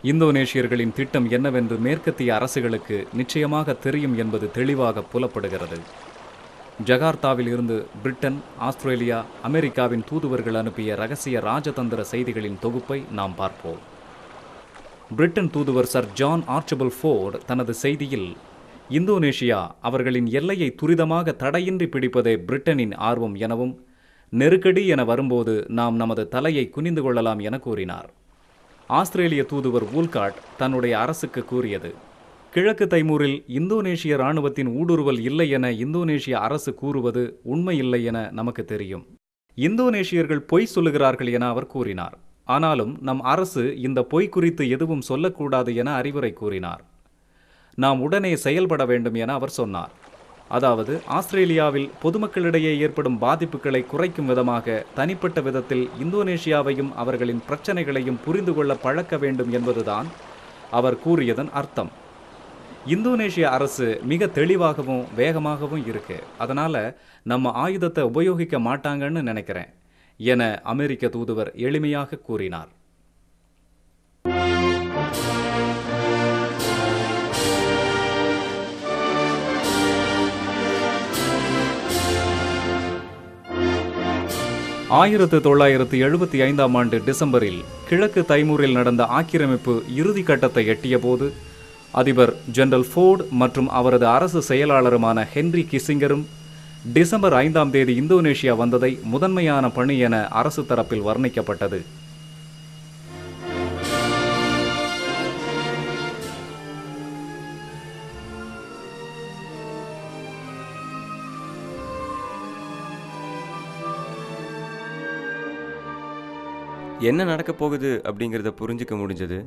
இந்தோனேஷியர்களின் திட்டம் என்னவென்று மேற்கத்திய அரசுகளுக்கு நிச்சயமாக தெரியும் என்பது தெளிவாக புலப்படுகிறது. ஜகார்த்தாவில் இருந்து பிரிட்டன், ஆஸ்திரேலியா, அமெரிக்காவின் தூதுவர்கள் அனுப்பிய ரகசிய ராஜதந்திர செய்திகளின் தொகுப்பை நாம் பார்ப்போம். பிரிட்டன் தூதுவர் சர் ஜான் ஆர்ச்சபிள் ஃபோர்டு தனது செய்தியில், இந்தோனேஷியா அவர்களின் எல்லையை துரிதமாக தடையின்றி பிடிப்பதே பிரிட்டனின் ஆர்வம் எனவும், நெருக்கடி என வரும்போது நாம் நமது தலையை குனிந்து கொள்ளலாம் என கூறினார். ஆஸ்திரேலிய தூதுவர் வூல்காட் தன்னுடைய அரசுக்கு கூறியது, கிழக்கு தைமூரில் இந்தோனேஷிய இராணுவத்தின் ஊடுருவல் இல்லை என இந்தோனேஷிய அரசு கூறுவது உண்மையில்லை என நமக்கு தெரியும். இந்தோனேஷியர்கள் பொய் சொல்லுகிறார்கள் என அவர் கூறினார். ஆனாலும் நம் அரசு இந்த பொய் குறித்து எதுவும் சொல்லக்கூடாது என அறிவுரை கூறினார். நாம் உடனே செயல்பட வேண்டும் என அவர் சொன்னார். அதாவது ஆஸ்திரேலியாவில் பொதுமக்களிடையே ஏற்படும் பாதிப்புகளை குறைக்கும் விதமாக தனிப்பட்ட விதத்தில் இந்தோனேஷியாவையும் அவர்களின் பிரச்சனைகளையும் புரிந்து கொள்ள பழக்க வேண்டும் என்பதுதான் அவர் கூறியதன் அர்த்தம். இந்தோனேஷிய அரசு மிக தெளிவாகவும் வேகமாகவும் இருக்கு, அதனால நம்ம ஆயுதத்தை உபயோகிக்க மாட்டாங்கன்னு நினைக்கிறேன் என அமெரிக்க தூதுவர் எளிமையாக கூறினார். ஆயிரத்து 1975 ஆண்டு டிசம்பரில் கிழக்கு தைமூரில் நடந்த ஆக்கிரமிப்பு இறுதி கட்டத்தை எட்டிய போது அதிபர் ஜெனரல் ஃபோர்டு மற்றும் அவரது அரசு செயலாளருமான ஹென்றி கிசிங்கரும் டிசம்பர் 5ஆம் தேதி இந்தோனேஷியா வந்ததை முதன்மையான பணி என அரசு தரப்பில் வர்ணிக்கப்பட்டது. என்ன நடக்க போகுது அப்படிங்கிறத புரிஞ்சிக்க முடிஞ்சது.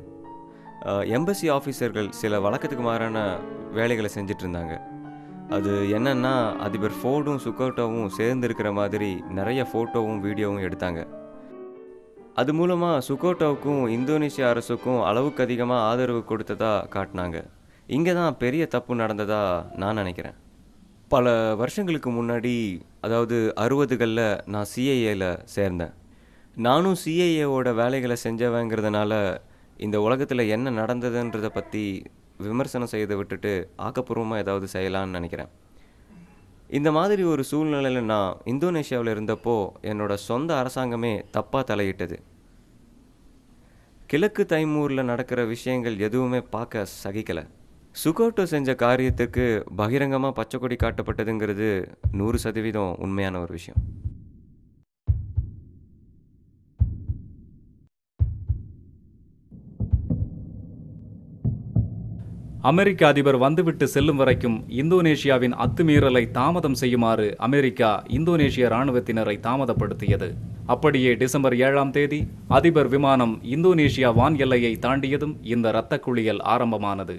எம்பசி ஆஃபீஸர்கள் சில வழக்கத்துக்கு மாறான வேலைகளை செஞ்சிட்டு இருந்தாங்க. அது என்னன்னா, அதிபர் ஃபோர்டும் சுகோட்டோவும் சேர்ந்து இருக்கிற மாதிரி நிறைய ஃபோட்டோவும் வீடியோவும் எடுத்தாங்க. அது மூலமாக சுகோட்டோவுக்கும் இந்தோனேஷிய அரசுக்கும் அளவுக்கு அதிகமாக ஆதரவு கொடுத்ததா காட்டினாங்க. இங்கே தான் பெரிய தப்பு நடந்ததா நான் நினைக்கிறேன். பல வருஷங்களுக்கு முன்னாடி, அதாவது 60களில் நான் சிஐஏல சேர்ந்தேன். நானும் சிஐஏவோட வேலைகளை செஞ்சவங்கிறதுனால இந்த உலகத்தில் என்ன நடந்ததுன்றதை பற்றி விமர்சனம் செய்தை விட்டுட்டு ஆக்கப்பூர்வமாக ஏதாவது செய்யலான்னு நினைக்கிறேன். இந்த மாதிரி ஒரு சூழ்நிலையில் நான் இந்தோனேஷியாவில் இருந்தப்போ என்னோட சொந்த அரசாங்கமே தப்பாக தலையிட்டது. கிழக்கு தைமூரில் நடக்கிற விஷயங்கள் எதுவுமே பார்க்க சகிக்கலை. சுகோட்டோ செஞ்ச காரியத்துக்கு பகிரங்கமாக பச்சை கொடி காட்டப்பட்டதுங்கிறது 100% உண்மையான ஒரு விஷயம். அமெரிக்க அதிபர் வந்துவிட்டு செல்லும் வரைக்கும் இந்தோனேஷியாவின் அத்துமீறலை தாமதம் செய்யுமாறு அமெரிக்கா இந்தோனேஷிய இராணுவத்தினரை தாமதப்படுத்தியது. அப்படியே டிசம்பர் 7ஆம் தேதி அதிபர் விமானம் இந்தோனேஷியா வான் எல்லையை தாண்டியதும் இந்த இரத்த குளியல் ஆரம்பமானது.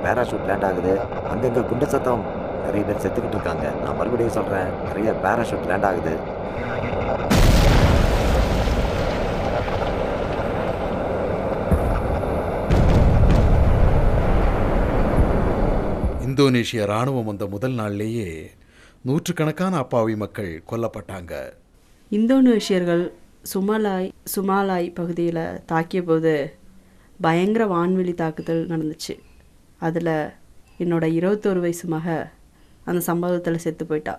பேராஷூட் லேண்ட் ஆகுது. அங்கங்கே குண்டு சத்தம், நிறைய பேர் செத்துக்கிட்டு இருக்காங்க. நான் மறுபடியும் சொல்கிறேன், நிறைய பேராஷூட் லேண்ட் ஆகுது. இந்தோனேஷிய இராணுவம் வந்த முதல் நாள்லேயே நூற்றுக்கணக்கான அப்பாவி மக்கள் கொல்லப்பட்டாங்க. இந்தோனேஷியர்கள் சுமாலாய் பகுதியில் தாக்கிய போது பயங்கர வான்வெளி தாக்குதல் நடந்துச்சு. அதில் என்னோட 21 வயசு மக அந்த சம்பவத்தில் செத்து போயிட்டா.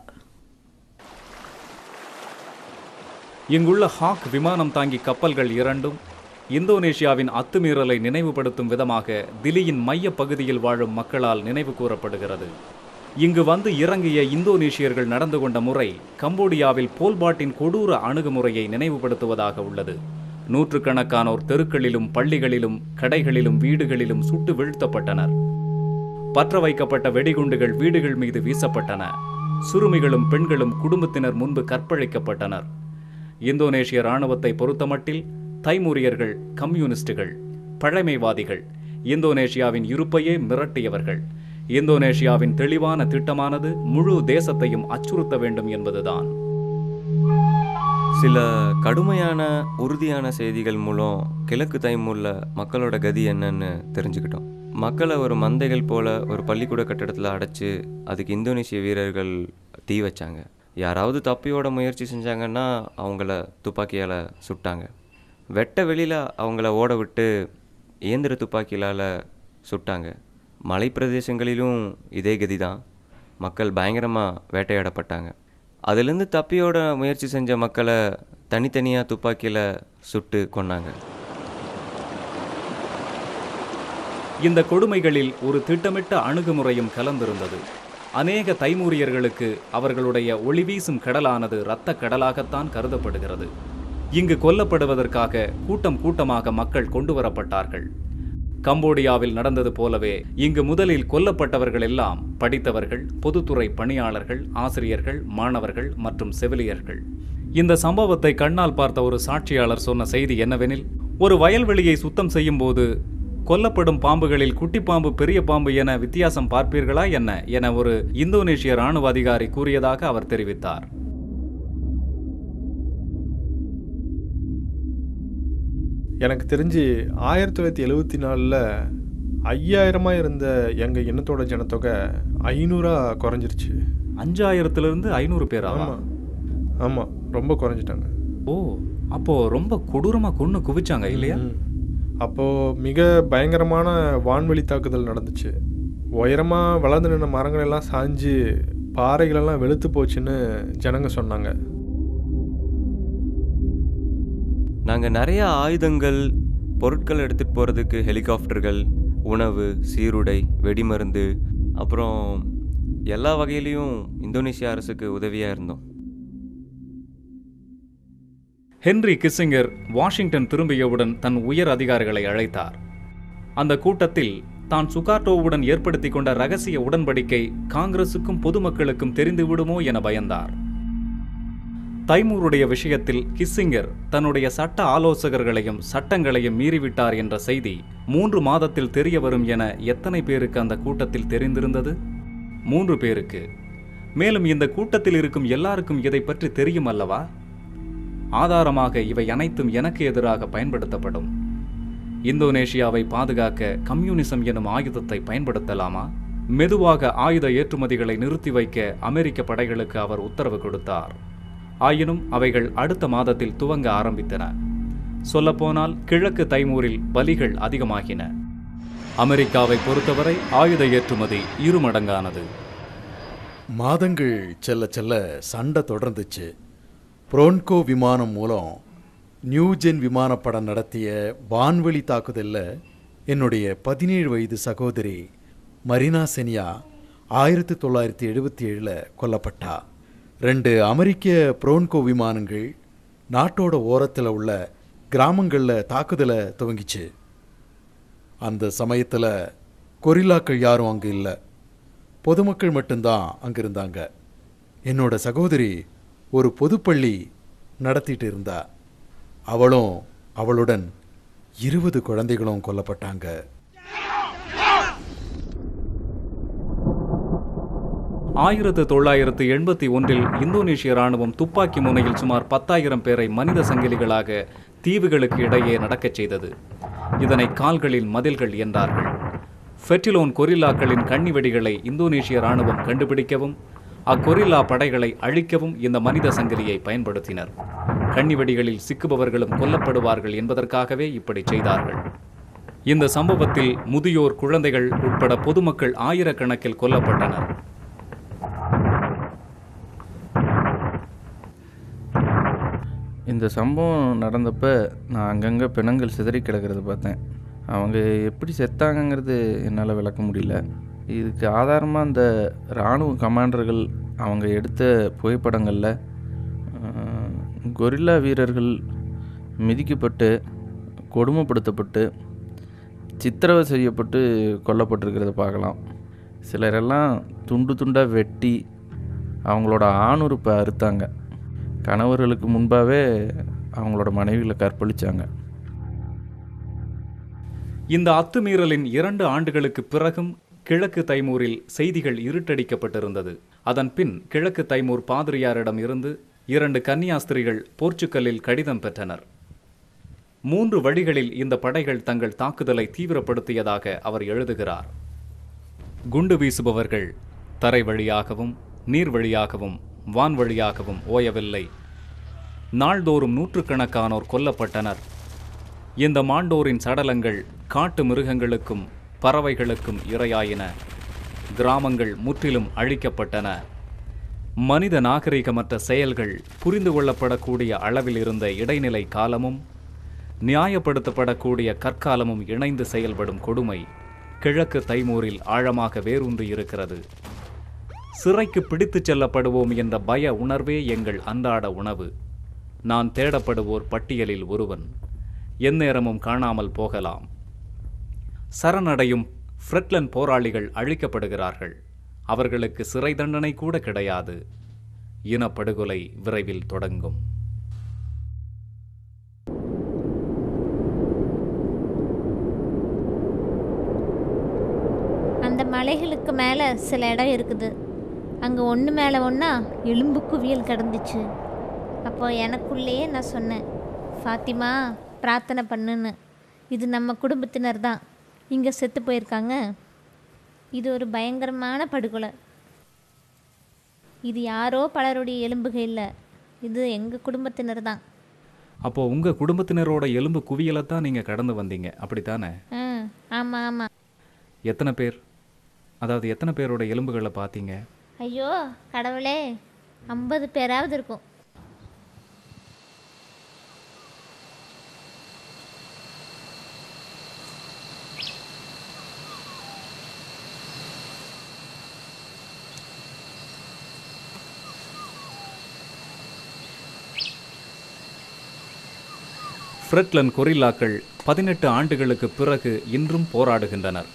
இங்குள்ள ஹாக் விமானம் தாங்கி கப்பல்கள் இரண்டும் இந்தோனேஷியாவின் அத்துமீறலை நினைவுபடுத்தும் விதமாக தில்லியின் மைய பகுதியில் வாழும் மக்களால் நினைவு கூறப்படுகிறது. இங்கு வந்து இறங்கிய இந்தோனேஷியர்கள் நடந்து கொண்ட முறை கம்போடியாவில் போல்பாட்டின் கொடூர அணுகுமுறையை நினைவுபடுத்துவதாக உள்ளது. நூற்றுக்கணக்கானோர் தெருக்களிலும் பள்ளிகளிலும் கடைகளிலும் வீடுகளிலும் சுட்டு வீழ்த்தப்பட்டனர். பற்ற வைக்கப்பட்ட வெடிகுண்டுகள் வீடுகள் மீது வீசப்பட்டன. சிறுமிகளும் பெண்களும் குடும்பத்தினர் முன்பு கற்பழிக்கப்பட்டனர். இந்தோனேஷிய இராணுவத்தை பொறுத்தமட்டில் தைமூரியர்கள் கம்யூனிஸ்டுகள், பழமைவாதிகள், இந்தோனேஷியாவின் இருப்பையே மிரட்டியவர்கள். இந்தோனேஷியாவின் தெளிவான திட்டமானது முழு தேசத்தையும் அச்சுறுத்த வேண்டும் என்பதுதான். சில கடுமையான உறுதியான செய்திகள் மூலம் கிழக்கு தைமூரில் மக்களோட கதி என்னன்னு தெரிஞ்சுக்கிட்டோம். மக்களை ஒரு மந்தைகள் போல ஒரு பள்ளிக்கூட கட்டடத்தில் அடைச்சி அதுக்கு இந்தோனேஷிய வீரர்கள் தீ வச்சாங்க. யாராவது தப்பியோட முயற்சி செஞ்சாங்கன்னா அவங்கள துப்பாக்கியால் சுட்டாங்க. வெட்ட வெளியில் அவங்கள ஓட விட்டு இயந்திர துப்பாக்கியால் சுட்டாங்க. மலை பிரதேசங்களிலும் இதே கதி தான். மக்கள் பயங்கரமாக வேட்டையாடப்பட்டாங்க. அதிலிருந்து தப்பியோட முயற்சி செஞ்ச மக்களை தனித்தனியாக துப்பாக்கியில் சுட்டு கொன்னாங்க. இந்த கொடுமைகளில் ஒரு திட்டமிட்ட அணுகுமுறையும் கலந்திருந்தது. அநேக தைமூரியர்களுக்கு அவர்களுடைய ஒளிவீசும் கடலானது இரத்த கடலாகத்தான் கருதப்படுகிறது. இங்கு கொல்லப்படுவதற்காக கூட்டம் கூட்டமாக மக்கள் கொண்டு வரப்பட்டார்கள். கம்போடியாவில் நடந்தது போலவே இங்கு முதலில் கொல்லப்பட்டவர்கள் எல்லாம் படித்தவர்கள், பொதுத்துறை பணியாளர்கள், ஆசிரியர்கள், மாணவர்கள் மற்றும் செவிலியர்கள். இந்த சம்பவத்தை கண்ணால் பார்த்த ஒரு சாட்சியாளர் சொன்ன செய்தி என்னவெனில், ஒரு வயல்வெளியை சுத்தம் செய்யும் போது கொல்லப்படும் பாம்புகளில் குட்டி பாம்பு பெரிய பாம்பு என வித்தியாசம் பார்ப்பீர்களா என்ன என ஒரு இந்தோனேஷிய இராணுவ அதிகாரி கூறியதாக அவர் தெரிவித்தார். எனக்கு தெரிஞ்சு 1974 5000 இருந்த எங்கள் இனத்தோட ஜனத்தொகை 500 குறைஞ்சிருச்சு. 5000 500 பேரா? ஆமாம், ரொம்ப குறைஞ்சிட்டாங்க. ஓ, அப்போது ரொம்ப கொடூரமாக கொன்று குவிச்சாங்க இல்லையா? அப்போது மிக பயங்கரமான வான்வெளி தாக்குதல் நடந்துச்சு. உயரமாக வளர்ந்து நின்ற மரங்கள் எல்லாம் சாஞ்சு பாறைகளெல்லாம் வெளுத்து போச்சுன்னு ஜனங்க சொன்னாங்க. நாங்கள் நிறைய ஆயுதங்கள், பொருட்கள் எடுத்துகிட்டு போகிறதுக்கு ஹெலிகாப்டர்கள், உணவு, சீருடை, வெடிமருந்து, அப்புறம் எல்லா வகையிலையும் இந்தோனேஷியா அரசுக்கு உதவியாக இருந்தோம். ஹென்றி கிஸ்ஸிங்கர் வாஷிங்டன் திரும்பியவுடன் தன் உயர் அதிகாரிகளை அழைத்தார். அந்த கூட்டத்தில் தான் சுகார்டோவுடன் ஏற்படுத்தி கொண்ட ரகசிய உடன்படிக்கை காங்கிரசுக்கும் பொதுமக்களுக்கும் தெரிந்துவிடுமோ என பயந்தார். தைமூருடைய விஷயத்தில் கிஸ்ஸிங்கர் தன்னுடைய சட்ட ஆலோசகர்களையும் சட்டங்களையும் மீறிவிட்டார் என்ற செய்தி 3 மாதத்தில் தெரிய வரும் என எத்தனை பேருக்கு அந்த கூட்டத்தில் தெரிந்திருந்தது? 3 பேருக்கு. மேலும் இந்த கூட்டத்தில் இருக்கும் எல்லாருக்கும் இதை பற்றி தெரியும் அல்லவா? ஆதாரமாக இவை அனைத்தும் எனக்கு எதிராக பயன்படுத்தப்படும். இந்தோனேஷியாவை பாதுகாக்க கம்யூனிசம் எனும் ஆயுதத்தை பயன்படுத்தலாமா? மெதுவாக ஆயுத ஏற்றுமதிகளை நிறுத்தி வைக்க அமெரிக்க படைகளுக்கு அவர் உத்தரவு கொடுத்தார். ஆயினும் அவைகள் அடுத்த மாதத்தில் துவங்க ஆரம்பித்தன. சொல்லப்போனால் கிழக்கு தைமூரில் பலிகள் அதிகமாகின. அமெரிக்காவை பொறுத்தவரை ஆயுத ஏற்றுமதி 2 மடங்கானது. மாதங்கள் செல்ல செல்ல சண்டை தொடர்ந்துச்சு. புரோன்கோ விமானம் மூலம் நியூஜென் விமானப்படம் நடத்திய வான்வெளி தாக்குதலில் என்னுடைய 17 வயது சகோதரி மரினா செனியா 1977 கொல்லப்பட்டா. 2 அமெரிக்க புரோன்கோ விமானங்கள் நாட்டோட ஓரத்தில் உள்ள கிராமங்களில் தாக்குதலை துவங்கிச்சு. அந்த சமயத்தில் கொரில்லாக்கள் யாரும் அங்கே இல்லை, பொதுமக்கள் மட்டும்தான் அங்கே இருந்தாங்க. என்னோட சகோதரி ஒரு பொதுப்பள்ளி நடத்திட்டு இருந்தா. அவளும் அவளுடன் 20 குழந்தைகளும் கொல்லப்பட்டாங்க. ஆயிரத்து 1981 இந்தோனேஷிய இராணுவம் துப்பாக்கி முனையில் சுமார் 10,000 பேரை மனித சங்கிலிகளாக தீவுகளுக்கு இடையே நடக்கச் செய்தது. இதனை கால்களின் மதில்கள் என்றார்கள். ஃபெட்டிலோன் கொரில்லாக்களின் கண்ணிவெடிகளை இந்தோனேஷிய இராணுவம் கண்டுபிடிக்கவும் அக்கொரில்லா படைகளை அழிக்கவும் இந்த மனித சங்கிலியை பயன்படுத்தினர். கண்ணிவெடிகளில் சிக்குபவர்களும் கொல்லப்படுவார்கள் என்பதற்காகவே இப்படி செய்தார்கள். இந்த சம்பவத்தில் முதியோர், குழந்தைகள் உட்பட பொதுமக்கள் ஆயிரக்கணக்கில் கொல்லப்பட்டனர். இந்த சம்பவம் நடந்தப்போ நான் அங்கங்கே பிணங்கள் சிதறி கிடக்கிறத பார்த்தேன். அவங்க எப்படி செத்தாங்கங்கிறது என்னால் விளக்க முடியல. இதுக்கு ஆதாரமாக அந்த இராணுவ கமாண்டர்கள் அவங்க எடுத்த புகைப்படங்களில் கொரில்லா வீரர்கள் மிதிக்கப்பட்டு கொடுமைப்படுத்தப்பட்டு சித்திரவதை செய்யப்பட்டு கொல்லப்பட்டிருக்கிறத பார்க்கலாம். சிலரெல்லாம் துண்டு துண்டாக வெட்டி அவங்களோட ஆணுறுப்பை அறுத்தாங்க. கணவர்களுக்கு முன்பாகவே அவங்களோட மனைவிகளை கற்பழித்தாங்க. இந்த அத்துமீறலின் 2 ஆண்டுகளுக்கு பிறகும் கிழக்கு தைமூரில் செய்திகள் இருட்டடிக்கப்பட்டிருந்தது. அதன் பின் கிழக்கு தைமூர் பாதிரியாரிடம் இருந்து 2 கன்னியாஸ்திரிகள் போர்ச்சுக்கல்லில் கடிதம் பெற்றனர். 3 வழிகளில் இந்த படைகள் தங்கள் தாக்குதலை தீவிரப்படுத்தியதாக அவர் எழுதுகிறார். குண்டு வீசுபவர்கள் தரை வழியாகவும் நீர் வழியாகவும் வான் வழியாகவும் ஓயவில்லை. நாள்தோறும் நூற்றுக்கணக்கானோர் கொல்லப்பட்டனர். இந்த மாண்டோரின் சடலங்கள் காட்டு மிருகங்களுக்கும் பறவைகளுக்கும் இரையாயின. கிராமங்கள் முற்றிலும் அழிக்கப்பட்டன. மனித நாகரிகமற்ற செயல்கள் புரிந்து கொள்ளப்படக்கூடிய அளவில் இருந்த இடைநிலை காலமும் நியாயப்படுத்தப்படக்கூடிய கற்காலமும் இணைந்து செயல்படும் கொடுமை கிழக்கு தைமூரில் ஆழமாக வேரூன்றி இருக்கிறது. சிறைக்கு பிடித்துச் செல்லப்படுவோம் என்ற பய உணர்வே எங்கள் அன்றாட உணவு. நான் தேடப்படுவோர் பட்டியலில் ஒருவன். எந்நேரமும் காணாமல் போகலாம். சரணடையும் ஃப்ரெட்லன் போராளிகள் அழிக்கப்படுகிறார்கள். அவர்களுக்கு சிறை தண்டனை கூட கிடையாது. இனப்படுகொலை விரைவில் தொடங்கும். அந்த மலைகளுக்கு மேலே சில இடம் இருக்குது. அங்கே ஒன்று மேலே ஒன்றா எலும்பு குவியல் கிடந்துச்சு. அப்போ எனக்குள்ளேயே நான் சொன்னேன், ஃபாத்திமா பிரார்த்தனை பண்ணுன்னு. இது நம்ம குடும்பத்தினர் தான் இங்கே செத்து போயிருக்காங்க. இது ஒரு பயங்கரமான படுகொலை. இது யாரோ பலருடைய எலும்புகள் இல்லை, இது எங்கள் குடும்பத்தினர் தான். அப்போது உங்கள் குடும்பத்தினரோட எலும்பு குவியலை தான் நீங்கள் கடந்து வந்தீங்க, அப்படித்தானே? ஆமாம் ஆமாம். எத்தனை பேர், அதாவது எத்தனை பேரோட எலும்புகளை பார்த்தீங்க? ஐயோ கடவுளே, 50 பேராவது இருக்கும். ஃப்ரெட்லன் கொரில்லாக்கள் 18 ஆண்டுகளுக்கு பிறகு இன்றும் போராடுகின்றனர்.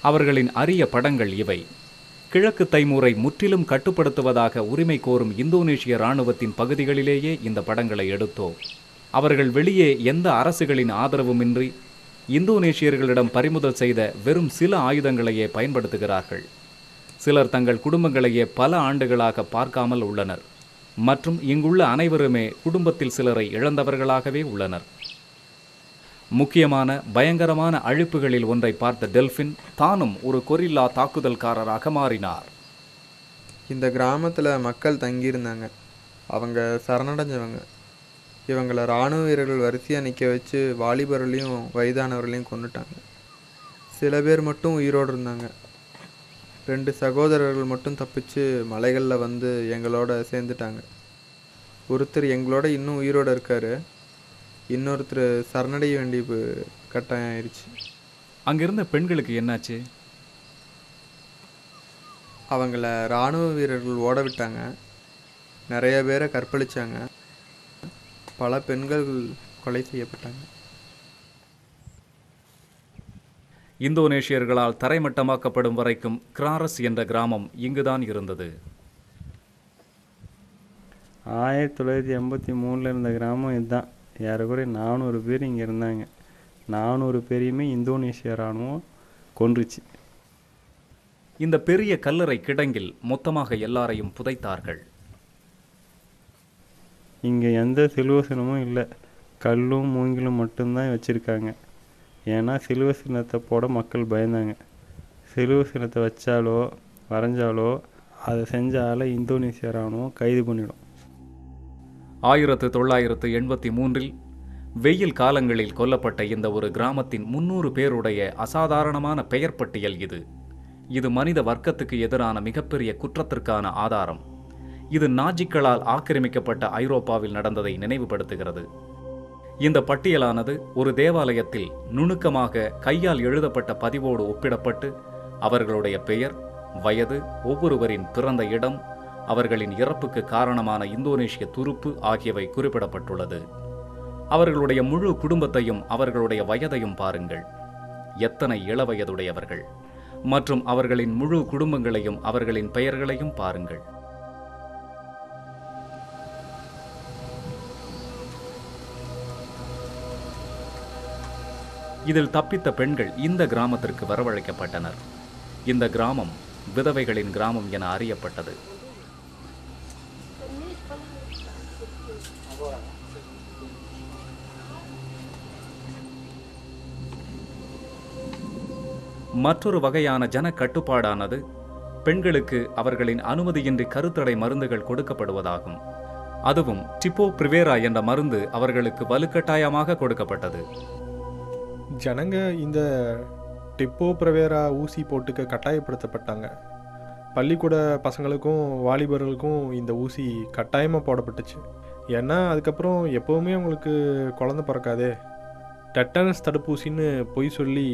அவர்களின் அரிய படங்கள் இவை. கிழக்கு தைமூரை முற்றிலும் கட்டுப்படுத்துவதாக உரிமை கோரும் இந்தோனேஷிய இராணுவத்தின் பகுதிகளிலேயே இந்த படங்களை எடுத்தோம். அவர்கள் வெளியே எந்த அரசுகளின் ஆதரவுமின்றி இந்தோனேஷியர்களிடம் பறிமுதல் செய்த வெறும் சில ஆயுதங்களையே பயன்படுத்துகிறார்கள். சிலர் தங்கள் குடும்பங்களையே பல ஆண்டுகளாக பார்க்காமல் உள்ளனர். மற்றும் இங்குள்ள அனைவருமே குடும்பத்தில் சிலரை இழந்தவர்களாகவே உள்ளனர். முக்கியமான பயங்கரமான அழிப்புகளில் ஒன்றை பார்த்த டெல்ஃபின் தானும் ஒரு கொரில்லா தாக்குதல்காரராக மாறினார். இந்த கிராமத்தில் மக்கள் தங்கியிருந்தாங்க. அவங்க சரணடைஞ்சவங்க. இவங்களை இராணுவ வீரர்கள் வரிசையாக நிற்க வச்சு வாலிபர்களையும் வயதானவர்களையும் கொண்டுட்டாங்க. சில பேர் மட்டும் உயிரோடு இருந்தாங்க. 2 சகோதரர்கள் மட்டும் தப்பிச்சு மலைகளில் வந்து எங்களோட சேர்ந்துட்டாங்க. ஒருத்தர் எங்களோட இன்னும் உயிரோடு இருக்கார். இன்னொருத்தர் சரணடைய வேண்டிய கட்டாயம் ஆயிடுச்சு. அங்கிருந்த பெண்களுக்கு என்னாச்சு? அவங்கள இராணுவ வீரர்கள் ஓட விட்டாங்க. நிறைய பேரை கற்பழித்தாங்க. பல பெண்கள் கொலை செய்யப்பட்டாங்க. இந்தோனேஷியர்களால் தரைமட்டமாக்கப்படும் வரைக்கும் கிராரஸ் என்ற கிராமம் இங்குதான் இருந்தது. 1983 இருந்த கிராமம் இதுதான். ஏறக்குறைய 400 பேர் இங்கே இருந்தாங்க. 400 பேரையுமே இந்தோனேஷிய இராணுவம் கொன்றுச்சு. இந்த பெரிய கல்லறை கிடங்கில் மொத்தமாக எல்லாரையும் புதைத்தார்கள். இங்கே எந்த சிலுவசனமும் இல்லை. கல்லும் மூங்கிலும் மட்டும்தான் வச்சுருக்காங்க. ஏன்னா சிலுவசனத்தை போட மக்கள் பயந்தாங்க. சிலுவசனத்தை வச்சாலோ வரைஞ்சாலோ அதை செஞ்ச ஆளை இந்தோனேஷிய இராணுவம் கைது பண்ணிடும். 1983 வெயில் காலங்களில் கொல்லப்பட்ட இந்த ஒரு கிராமத்தின் 300 பேருடைய அசாதாரணமான பெயர் பட்டியல் இது. இது மனித வர்க்கத்துக்கு எதிரான மிகப்பெரிய குற்றத்திற்கான ஆதாரம். இது நாஜிக்களால் ஆக்கிரமிக்கப்பட்ட ஐரோப்பாவில் நடந்ததை நினைவுபடுத்துகிறது. இந்த பட்டியலானது ஒரு தேவாலயத்தில் நுணுக்கமாக கையால் எழுதப்பட்ட பதிவோடு ஒப்பிடப்பட்டு அவர்களுடைய பெயர், வயது, ஒவ்வொருவரின் பிறந்த இடம், அவர்களின் இறப்புக்கு காரணமான இந்தோனேஷிய துருப்பு ஆகியவை குறிப்பிடப்பட்டுள்ளது. அவர்களுடைய முழு குடும்பத்தையும் அவர்களுடைய வயதையும் பாருங்கள். எத்தனை இளவயதுடையவர்கள் மற்றும் அவர்களின் முழு குடும்பங்களையும் அவர்களின் பெயர்களையும் பாருங்கள். இதில் தப்பித்த பெண்கள் இந்த கிராமத்திற்கு வரவழைக்கப்பட்டனர். இந்த கிராமம் விதவைகளின் கிராமம் என அறியப்பட்டது. மற்றொரு வகையான ஜன கட்டுப்பாடானது பெண்களுக்கு அவர்களின் அனுமதியின்றி கருத்தடை மருந்துகள் கொடுக்கப்படுவதாகும். அதுவும் டிப்போ பிரிவேரா என்ற மருந்து அவர்களுக்கு வலுக்கட்டாயமாக கொடுக்கப்பட்டது. ஜனங்க இந்த டிப்போ பிரவேரா ஊசி போட்டுக்க கட்டாயப்படுத்தப்பட்டாங்க. பள்ளிக்கூட பசங்களுக்கும் வாலிபர்களுக்கும் இந்த ஊசி கட்டாயமாக போடப்பட்டுச்சு. ஏன்னா அதுக்கப்புறம் எப்போவுமே அவங்களுக்கு குழந்தை பிறக்காதே, டெட்டனஸ் தடுப்பூசின்னு பொய் சொல்லி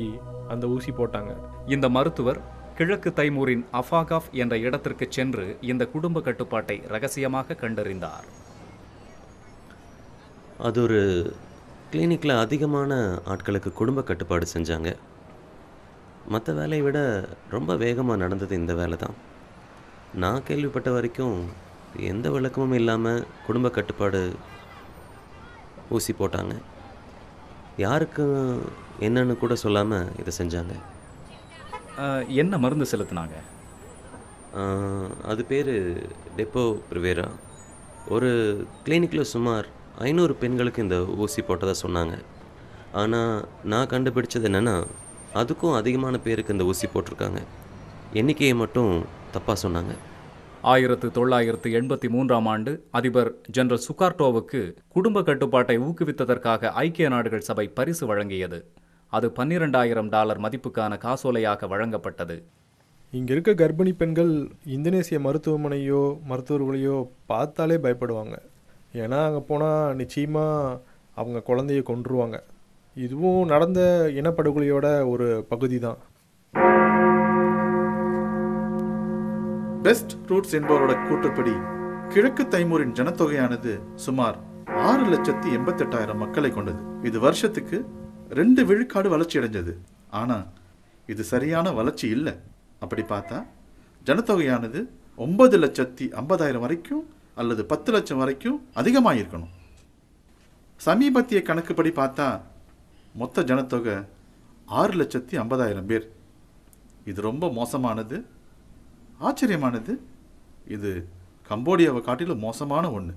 அந்த ஊசி போட்டாங்க. இந்த மருத்துவர் கிழக்கு தைமூரின் அஃபாகாஃப் என்ற இடத்திற்கு சென்று இந்த குடும்ப கட்டுப்பாட்டை ரகசியமாக கண்டறிந்தார். அது ஒரு கிளினிக்கில் அதிகமான ஆட்களுக்கு குடும்ப கட்டுப்பாடு செஞ்சாங்க. மற்ற வேலையை விட ரொம்ப வேகமாக நடந்தது இந்த வேலை தான். நான் கேள்விப்பட்ட வரைக்கும் எந்த விளக்கமும் இல்லாமல் குடும்ப கட்டுப்பாடு ஊசி போட்டாங்க. யாருக்கும் என்னன்னு கூட சொல்லாமல் இதை செஞ்சாங்க. என்ன மருந்து செலுத்தினாங்க? அது பேர் டெப்போ பிரிவேரா. ஒரு கிளினிக்கில் சுமார் 500 பெண்களுக்கு இந்த ஊசி போட்டதாக சொன்னாங்க. ஆனால் நான் கண்டுபிடிச்சது என்னென்னா அதுக்கும் அதிகமான பேருக்கு இந்த ஊசி போட்டிருக்காங்க. எண்ணிக்கையை மட்டும் தப்பாக சொன்னாங்க. 1983ஆம் ஆண்டு அதிபர் ஜெனரல் சுகார்டோவுக்கு குடும்ப கட்டுப்பாட்டை ஊக்குவித்ததற்காக ஐக்கிய நாடுகள் சபை பரிசு வழங்கியது. அது $12,000 மதிப்புக்கான காசோலையாக வழங்கப்பட்டது. இங்கே இருக்க கர்ப்பிணி பெண்கள் இந்தோனேசிய மருத்துவமனையோ மருத்துவர்களையோ பார்த்தாலே பயப்படுவாங்க. ஏன்னா அங்கே போனால் நிச்சயமாக அவங்க குழந்தைய கொன்றுவாங்க. இதுவும் நடந்த இனப்படுகொலையோட ஒரு பகுதி தான். பெஸ்ட் ரூட்ஸ் என்பவரோட கூற்றுப்படி கிழக்கு தைமூரின் ஜனத்தொகையானது சுமார் 6,88,000 மக்களை கொண்டது. இது வருஷத்துக்கு 2 விழுக்காடு வளர்ச்சி அடைஞ்சது. ஆனால் இது சரியான வளர்ச்சி இல்லை. அப்படி பார்த்தா ஜனத்தொகையானது 9,50,000 வரைக்கும் அல்லது 10 லட்சம் வரைக்கும் அதிகமாக இருக்கணும். சமீபத்திய கணக்குப்படி பார்த்தா மொத்த ஜனத்தொகை 6,50,000 பேர். இது ரொம்ப மோசமானது, ஆச்சரியமானது. இது கம்போடியாவை காட்டிலும் மோசமான ஒன்று.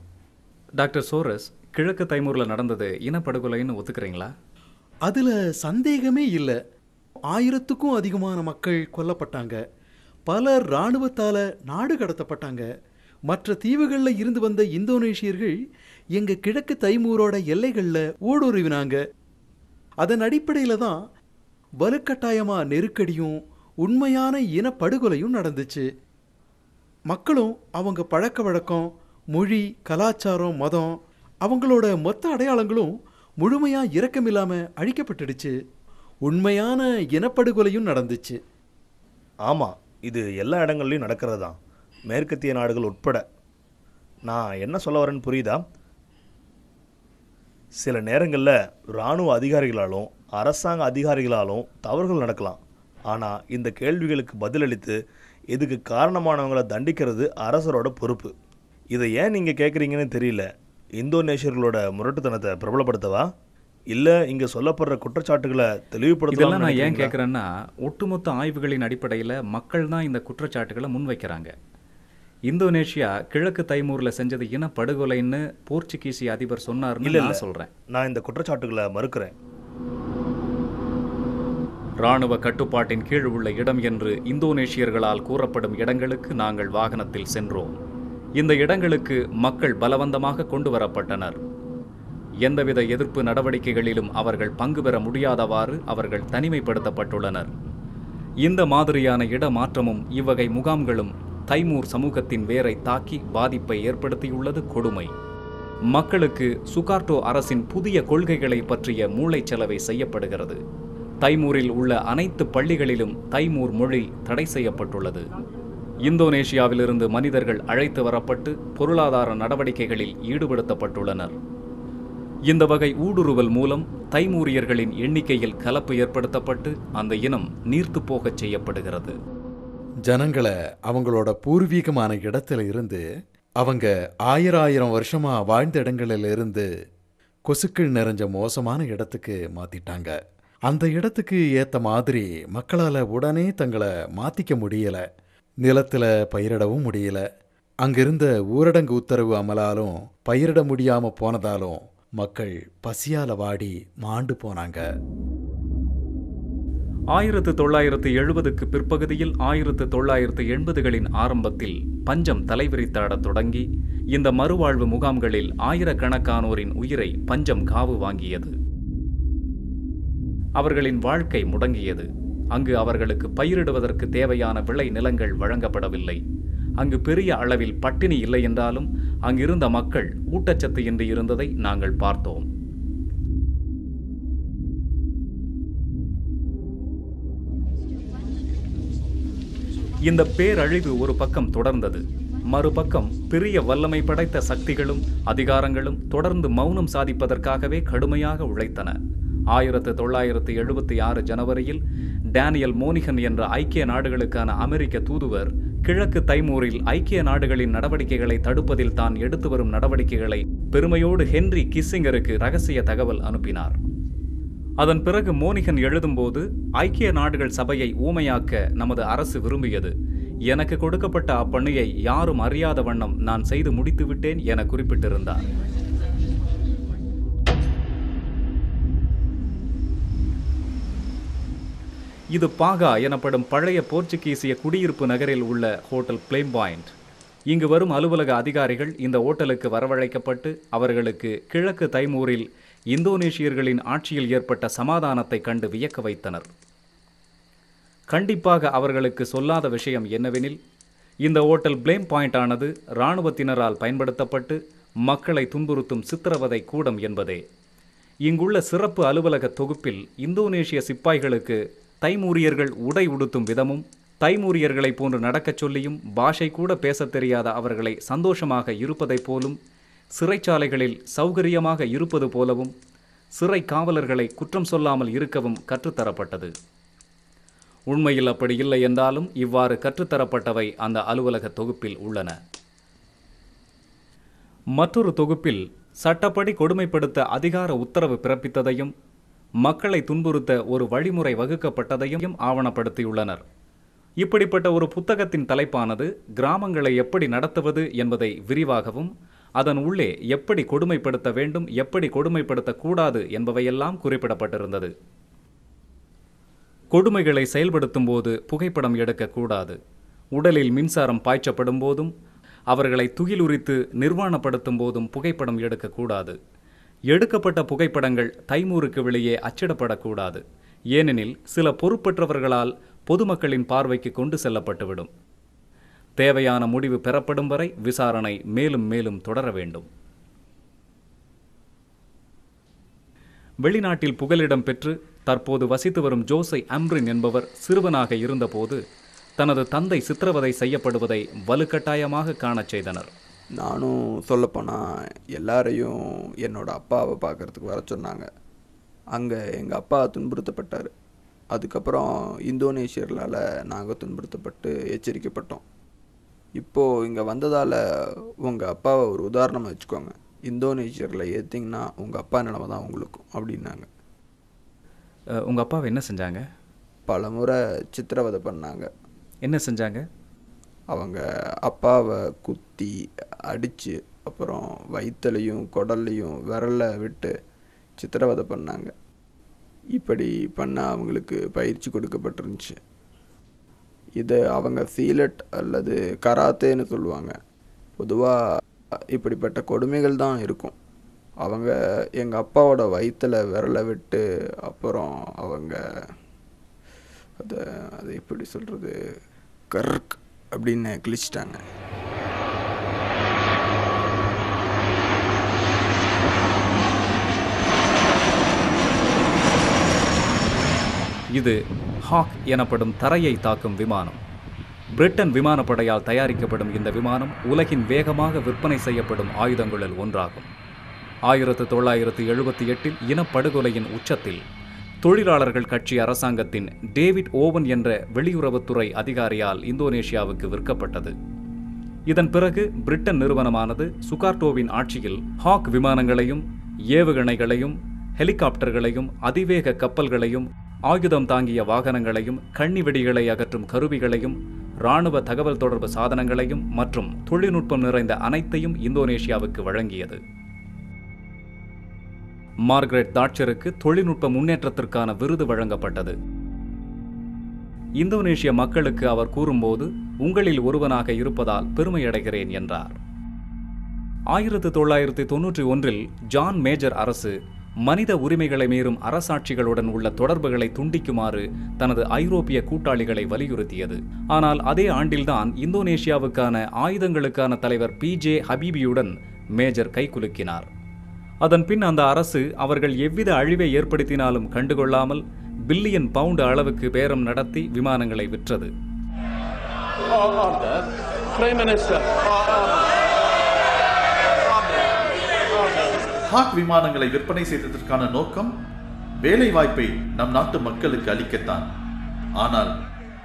டாக்டர் சோரஸ், கிழக்கு தைமூரில் நடந்தது இனப்படுகொலைன்னு ஒத்துக்கிறீங்களா? அதில் சந்தேகமே இல்லை. 1000க்கும் அதிகமான மக்கள் கொல்லப்பட்டாங்க. பலர் இராணுவத்தால் நாடு கடத்தப்பட்டாங்க. மற்ற தீவுகளில் இருந்து வந்த இந்தோனேஷியர்கள் எங்கள் கிழக்கு தைமூரோட எல்லைகளில் ஊடுருவினாங்க. அதன் அடிப்படையில் தான் வலுக்கட்டாயமாக நெருக்கடியும் உண்மையான இனப்படுகொலையும் நடந்துச்சு. மக்களும் அவங்க பழக்க வழக்கம், மொழி, கலாச்சாரம், மதம், அவங்களோட மொத்த அடையாளங்களும் முழுமையாக இரக்கமில்லாமல் அழிக்கப்பட்டுடுச்சு. உண்மையான இனப்படுகொலையும் நடந்துச்சு. ஆமாம், இது எல்லா இடங்கள்லையும் நடக்கிறது தான், மேற்கத்திய நாடுகள் உட்பட. நான் என்ன சொல்ல வரேன்னு புரியுதா? சில நேரங்களில் இராணுவ அதிகாரிகளாலும் அரசாங்க அதிகாரிகளாலும் தவறுகள் நடக்கலாம். ஆனால் இந்த கேள்விகளுக்கு பதிலளித்து இதுக்கு காரணமானவங்களை தண்டிக்கிறது அரசரோட பொறுப்பு. இதை ஏன் நீங்கள் கேட்குறீங்கன்னு தெரியல. இந்தோனேஷியர்களோட முரட்டுத்தனத்தை பிரபலப்படுத்தவா, இல்லை இங்கே சொல்லப்படுற குற்றச்சாட்டுகளை தெளிவுபடுத்தலாம்? நான் ஏன் கேட்குறேன்னா, ஒட்டுமொத்த ஆய்வுகளின் அடிப்படையில் மக்கள் தான் இந்த குற்றச்சாட்டுகளை முன்வைக்கிறாங்க. இந்தோனேஷியா கிழக்கு தைமூரில் செஞ்சது இனப்படுகொலைன்னு போர்ச்சுகீசிய அதிபர் சொன்னார்னு நான் சொல்கிறேன். நான் இந்த குற்றச்சாட்டுகளை மறுக்கிறேன். இராணுவ கட்டுப்பாட்டின் கீழ் உள்ள இடம் என்று இந்தோனேஷியர்களால் கூறப்படும் இடங்களுக்கு நாங்கள் வாகனத்தில் சென்றோம். இந்த இடங்களுக்கு மக்கள் பலவந்தமாக கொண்டு வரப்பட்டனர். எந்தவித எதிர்ப்பு நடவடிக்கைகளிலும் அவர்கள் பங்கு பெற முடியாதவாறு அவர்கள் தனிமைப்படுத்தப்பட்டுள்ளனர். இந்த மாதிரியான இடமாற்றமும் இவ்வகை முகாம்களும் தைமூர் சமூகத்தின் வேரை தாக்கி பாதிப்பை ஏற்படுத்தியுள்ளது கொடுமை. மக்களுக்கு சுகார்டோ அரசின் புதிய கொள்கைகளை பற்றிய மூளைச்சலவை செய்யப்படுகிறது. தைமூரில் உள்ள அனைத்து பள்ளிகளிலும் தைமூர் மொழி தடை செய்யப்பட்டுள்ளது. இந்தோனேஷியாவிலிருந்து மனிதர்கள் அழைத்து வரப்பட்டு பொருளாதார நடவடிக்கைகளில் ஈடுபடுத்தப்பட்டுள்ளனர். இந்த வகை ஊடுருவல் மூலம் தைமூரியர்களின் எண்ணிக்கையில் கலப்பு ஏற்படுத்தப்பட்டு அந்த இனம் நீர்த்து போகச் செய்யப்படுகிறது. ஜனங்களை அவங்களோட பூர்வீகமான இடத்துல இருந்து அவங்க ஆயிரம் வருஷமா வாழ்ந்த இடங்களில் இருந்து கொசுக்கள் நிறைஞ்ச மோசமான இடத்துக்கு மாத்திட்டாங்க. அந்த இடத்துக்கு ஏற்ற மாதிரி மக்களால் உடனே தங்களை மாற்றிக்க முடியல. நிலத்தில் பயிரிடவும் முடியல. அங்கிருந்த ஊரடங்கு உத்தரவு அமலாலும் பயிரிட முடியாமல் போனதாலும் மக்கள் பசியால் வாடி மாண்டு போனாங்க. 1970க்கு பிற்பகுதியில் 1980களின் ஆரம்பத்தில் பஞ்சம் தலைவிரித்தாடத் தொடங்கி இந்த மறுவாழ்வு முகாம்களில் ஆயிரக்கணக்கானோரின் உயிரை பஞ்சம் காவு வாங்கியது. அவர்களின் வாழ்க்கை முடங்கியது. அங்கு அவர்களுக்கு பயிரிடுவதற்கு தேவையான விளை நிலங்கள் வழங்கப்படவில்லை. அங்கு பெரிய அளவில் பட்டினி இல்லை என்றாலும் அங்கிருந்த மக்கள் ஊட்டச்சத்து இன்றி இருந்ததை நாங்கள் பார்த்தோம். இந்த பேரழிவு ஒரு பக்கம் தொடர்ந்தது. மறுபக்கம் பெரிய வல்லமை படைத்த சக்திகளும் அதிகாரங்களும் தொடர்ந்து மௌனம் சாதிப்பதற்காகவே கடுமையாக உழைத்தன. 1976 ஜனவரியில் டேனியல் மோனிகன் என்ற ஐக்கிய நாடுகளுக்கான அமெரிக்க தூதுவர் கிழக்கு தைமூரில் ஐக்கிய நாடுகளின் நடவடிக்கைகளை தடுப்பதில் தான் எடுத்து வரும் நடவடிக்கைகளை பெருமையோடு ஹென்றி கிஸ்ஸிங்கருக்கு ரகசிய தகவல் அனுப்பினார். அதன் பிறகு மோனிகன் எழுதும்போது, ஐக்கிய நாடுகள் சபையை ஊமையாக்க நமது அரசு விரும்பியது. எனக்கு கொடுக்கப்பட்ட அப்பணியை யாரும் அறியாத வண்ணம் நான் செய்து முடித்துவிட்டேன் என குறிப்பிட்டிருந்தார். இது பாகா எனப்படும் பழைய போர்ச்சுகீசிய குடியிருப்பு நகரில் உள்ள ஹோட்டல் பிளேம் பாயிண்ட். இங்கு வரும் அலுவலக அதிகாரிகள் இந்த ஓட்டலுக்கு வரவழைக்கப்பட்டு அவர்களுக்கு கிழக்கு தைமூரில் இந்தோனேஷியர்களின் ஆட்சியில் ஏற்பட்ட சமாதானத்தை கண்டு வியக்க வைத்தனர். கண்டிப்பாக அவர்களுக்கு சொல்லாத விஷயம் என்னவெனில், இந்த ஓட்டல் பிளேம் பாயிண்ட் ஆனது இராணுவத்தினரால் பயன்படுத்தப்பட்டு மக்களை துன்புறுத்தும் சித்திரவதை கூடம் என்பதே. இங்குள்ள சிறப்பு அலுவலக தொகுப்பில் இந்தோனேஷிய சிப்பாய்களுக்கு தைமூரியர்கள் உடை உடுத்தும் விதமும், தைமூரியர்களைப் போன்று நடக்கச் சொல்லியும் பாஷை கூட பேசத் தெரியாத அவர்களை சந்தோஷமாக இருப்பதைப் போலும், சிறைச்சாலைகளில் சௌகரியமாக இருப்பது போலவும், சிறை காவலர்களை குற்றம் சொல்லாமல் இருக்கவும் கற்றுத்தரப்பட்டது. உண்மையில் அப்படி இல்லை என்றாலும் இவ்வாறு கற்றுத்தரப்பட்டவை அந்த அலுவலக தொகுப்பில் உள்ளன. மற்றொரு தொகுப்பில் சட்டப்படி கொடுமைப்படுத்த அதிகார உத்தரவு பிறப்பித்ததையும் மக்களை துன்புறுத்த ஒரு வழிமுறை வகுக்கப்பட்டதையும் ஆவணப்படுத்தியுள்ளனர். இப்படிப்பட்ட ஒரு புத்தகத்தின் தலைப்பானது கிராமங்களை எப்படி நடத்துவது என்பதை விரிவாகவும், அதன் உள்ளே எப்படி கொடுமைப்படுத்த வேண்டும், எப்படி கொடுமைப்படுத்தக்கூடாது என்பவையெல்லாம் குறிப்பிடப்பட்டிருந்தது. கொடுமைகளை செயல்படுத்தும் போது புகைப்படம் எடுக்கக்கூடாது. உடலில் மின்சாரம் பாய்ச்சப்படும் போதும் அவர்களை துகிலுரித்து நிர்வாணப்படுத்தும் போதும் புகைப்படம் எடுக்கக்கூடாது. எடுக்கப்பட்ட புகைப்படங்கள் தைமூருக்கு வெளியே அச்சிடப்படக்கூடாது. ஏனெனில் சில பொறுப்பற்றவர்களால் பொதுமக்களின் பார்வைக்கு கொண்டு செல்லப்பட்டுவிடும். தேவையான முடிவு பெறப்படும் வரை விசாரணை மேலும் மேலும் தொடர வேண்டும். வெளிநாட்டில் புகலிடம் பெற்று தற்போது வசித்து வரும் ஜோசை அம்ரின் என்பவர் சிறுவனாக இருந்தபோது தனது தந்தை சித்திரவதை செய்யப்படுவதை வலுக்கட்டாயமாக காணச் செய்தனர். நானும் சொல்லப்போனால் எல்லாரையும் என்னோட அப்பாவை பார்க்குறதுக்கு வர சொன்னாங்க. அங்கே எங்கள் அப்பா துன்புறுத்தப்பட்டார். அதுக்கப்புறம் இந்தோனேஷியர்களால் நாங்கள் துன்புறுத்தப்பட்டு எச்சரிக்கப்பட்டோம். இப்போது இங்கே வந்ததால் உங்கள் அப்பாவை ஒரு உதாரணமாக வச்சுக்கோங்க. இந்தோனேஷியர்களை ஏற்றிங்கன்னா உங்கள் அப்பா நிலமை தான் உங்களுக்கும் அப்படின்னாங்க. உங்கள் அப்பாவை என்ன செஞ்சாங்க? பல முறை சித்திரவதை பண்ணாங்க. என்ன செஞ்சாங்க? அவங்க அப்பாவை குத்தி அடித்து அப்புறம் வயிற்றுலையும் குடல்லையும் விரலை விட்டு சித்திரவதை பண்ணாங்க. இப்படி பண்ண அவங்களுக்கு பயிற்சி கொடுக்கப்பட்டிருந்துச்சு. இதை அவங்க சீலட் அல்லது கராத்தேன்னு சொல்லுவாங்க. பொதுவாக இப்படிப்பட்ட கொடுமைகள் தான் இருக்கும். அவங்க எங்கள் அப்பாவோட வயிற்றில் விரலை விட்டு அப்புறம் அவங்க அதை எப்படி சொல்கிறது, கர்க் அப்படின்னு கிழிச்சிட்டாங்க. இது ஹாக் எனப்படும் தரையை தாக்கும் விமானம். பிரிட்டன் விமானப்படையால் தயாரிக்கப்படும் இந்த விமானம் உலகின் வேகமாக விற்பனை செய்யப்படும் ஆயுதங்களில் ஒன்றாகும். 1978 இனப்படுகொலையின் உச்சத்தில் தொழிலாளர்கள் கட்சி அரசாங்கத்தின் டேவிட் ஓவன் என்ற வெளியுறவுத்துறை அதிகாரியால் இந்தோனேஷியாவுக்கு விற்கப்பட்டது. இதன் பிறகு பிரிட்டன் நிறுவனமானது சுகார்டோவின் ஆட்சியில் ஹாக் விமானங்களையும் ஏவுகணைகளையும் ஹெலிகாப்டர்களையும் அதிவேக கப்பல்களையும் ஆயுதம் தாங்கிய வாகனங்களையும் கண்ணிவெடிகளை அகற்றும் கருவிகளையும் இராணுவ தகவல் தொடர்பு சாதனங்களையும் மற்றும் தொழில்நுட்பம் நிறைந்த அனைத்தையும் இந்தோனேஷியாவுக்கு வழங்கியது. மார்கரெட் தாட்சருக்கு தொழில்நுட்ப முன்னேற்றத்திற்கான விருது வழங்கப்பட்டது. இந்தோனேஷிய மக்களுக்கு அவர் கூறும்போது, உங்களில் ஒருவனாக இருப்பதால் பெருமையடைகிறேன் என்றார். 1991 ஜான் மேஜர் அரசு மனித உரிமைகளை மீறும் அரசாட்சிகளுடன் உள்ள தொடர்புகளை துண்டிக்குமாறு தனது ஐரோப்பிய கூட்டாளிகளை வலியுறுத்தியது. ஆனால் அதே ஆண்டில்தான் இந்தோனேஷியாவுக்கான ஆயுதங்களுக்கான தலைவர் PJ ஹபீபியுடன் மேஜர் கைகுலுக்கினார். அதன் பின் அந்த அரசு அவர்கள் எவ்வித அழிவை ஏற்படுத்தினாலும் கண்டுகொள்ளாமல் பில்லியன் பவுண்டு அளவுக்கு பேரம் நடத்தி விமானங்களை விற்றது. ஹாக் விமானங்களை விற்பனை செய்ததற்கான நோக்கம் வேலை வாய்ப்பை நம் நாட்டு மக்களுக்கு அளிக்கத்தான். ஆனால்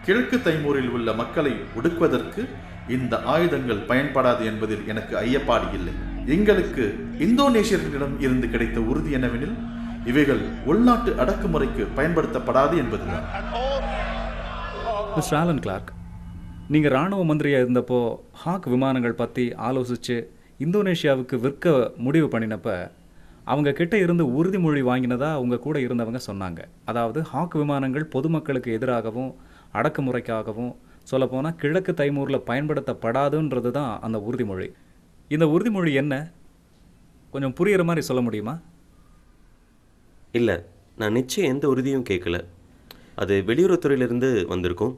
கிழக்கு தைமூரில் உள்ள மக்களை ஒடுக்குவதற்கு இந்த ஆயுதங்கள் பயன்படாது என்பதில் எனக்கு ஐயப்பாடு இல்லை. எங்களுக்கு இந்தோனேஷியர்களிடம் இருந்து கிடைத்த உறுதி என்னவெனில், இவைகள் உள்நாட்டு அடக்குமுறைக்கு பயன்படுத்தப்படாது என்பதுதான். மிஸ்டர் ஆலன் கிளார்க், நீங்கள் இராணுவ மந்திரியாக இருந்தப்போ ஹாக் விமானங்கள் பற்றி ஆலோசித்து இந்தோனேஷியாவுக்கு விற்க முடிவு பண்ணினப்ப அவங்க கிட்ட இருந்து உறுதிமொழி வாங்கினதா அவங்க கூட இருந்தவங்க சொன்னாங்க. அதாவது ஹாக் விமானங்கள் பொதுமக்களுக்கு எதிராகவும் அடக்குமுறைக்காகவும் சொல்லப்போனால் கிழக்கு தைமூரில் பயன்படுத்தப்படாதுன்றது தான் அந்த உறுதிமொழி. இந்த உறுதிமொழி என்ன, கொஞ்சம் புரிகிற மாதிரி சொல்ல முடியுமா? இல்லை, நான் நிச்சயம் எந்த உறுதியும் கேட்கல. அது வெளியுறவுத்துறையிலிருந்து வந்திருக்கும்.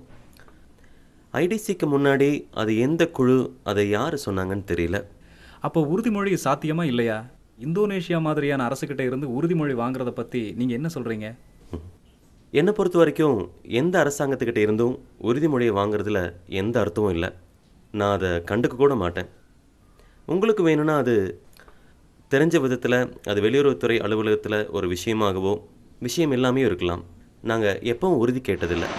ஐடிசிக்கு முன்னாடி அது எந்த குழு, அதை யார் சொன்னாங்கன்னு தெரியல. அப்போ உறுதிமொழி சாத்தியமா இல்லையா? இந்தோனேஷியா மாதிரியான அரசுக்கிட்ட இருந்து உறுதிமொழி வாங்குறத பற்றி நீங்கள் என்ன சொல்கிறீங்க? என்னை பொறுத்த வரைக்கும் எந்த அரசாங்கத்துக்கிட்ட இருந்தும் உறுதிமொழியை வாங்குறதுல எந்த அர்த்தமும் இல்லை. நான் அதை கண்டுக்க கூட மாட்டேன். உங்களுக்கு வேணும்னா அது தெரிஞ்ச விதத்தில் அது வெளியுறவுத்துறை அலுவலகத்தில் ஒரு விஷயமாகவோ விஷயம் எல்லாமே இருக்கலாம். நாங்கள் எப்பவும் உறுதி கேட்டதில்லை.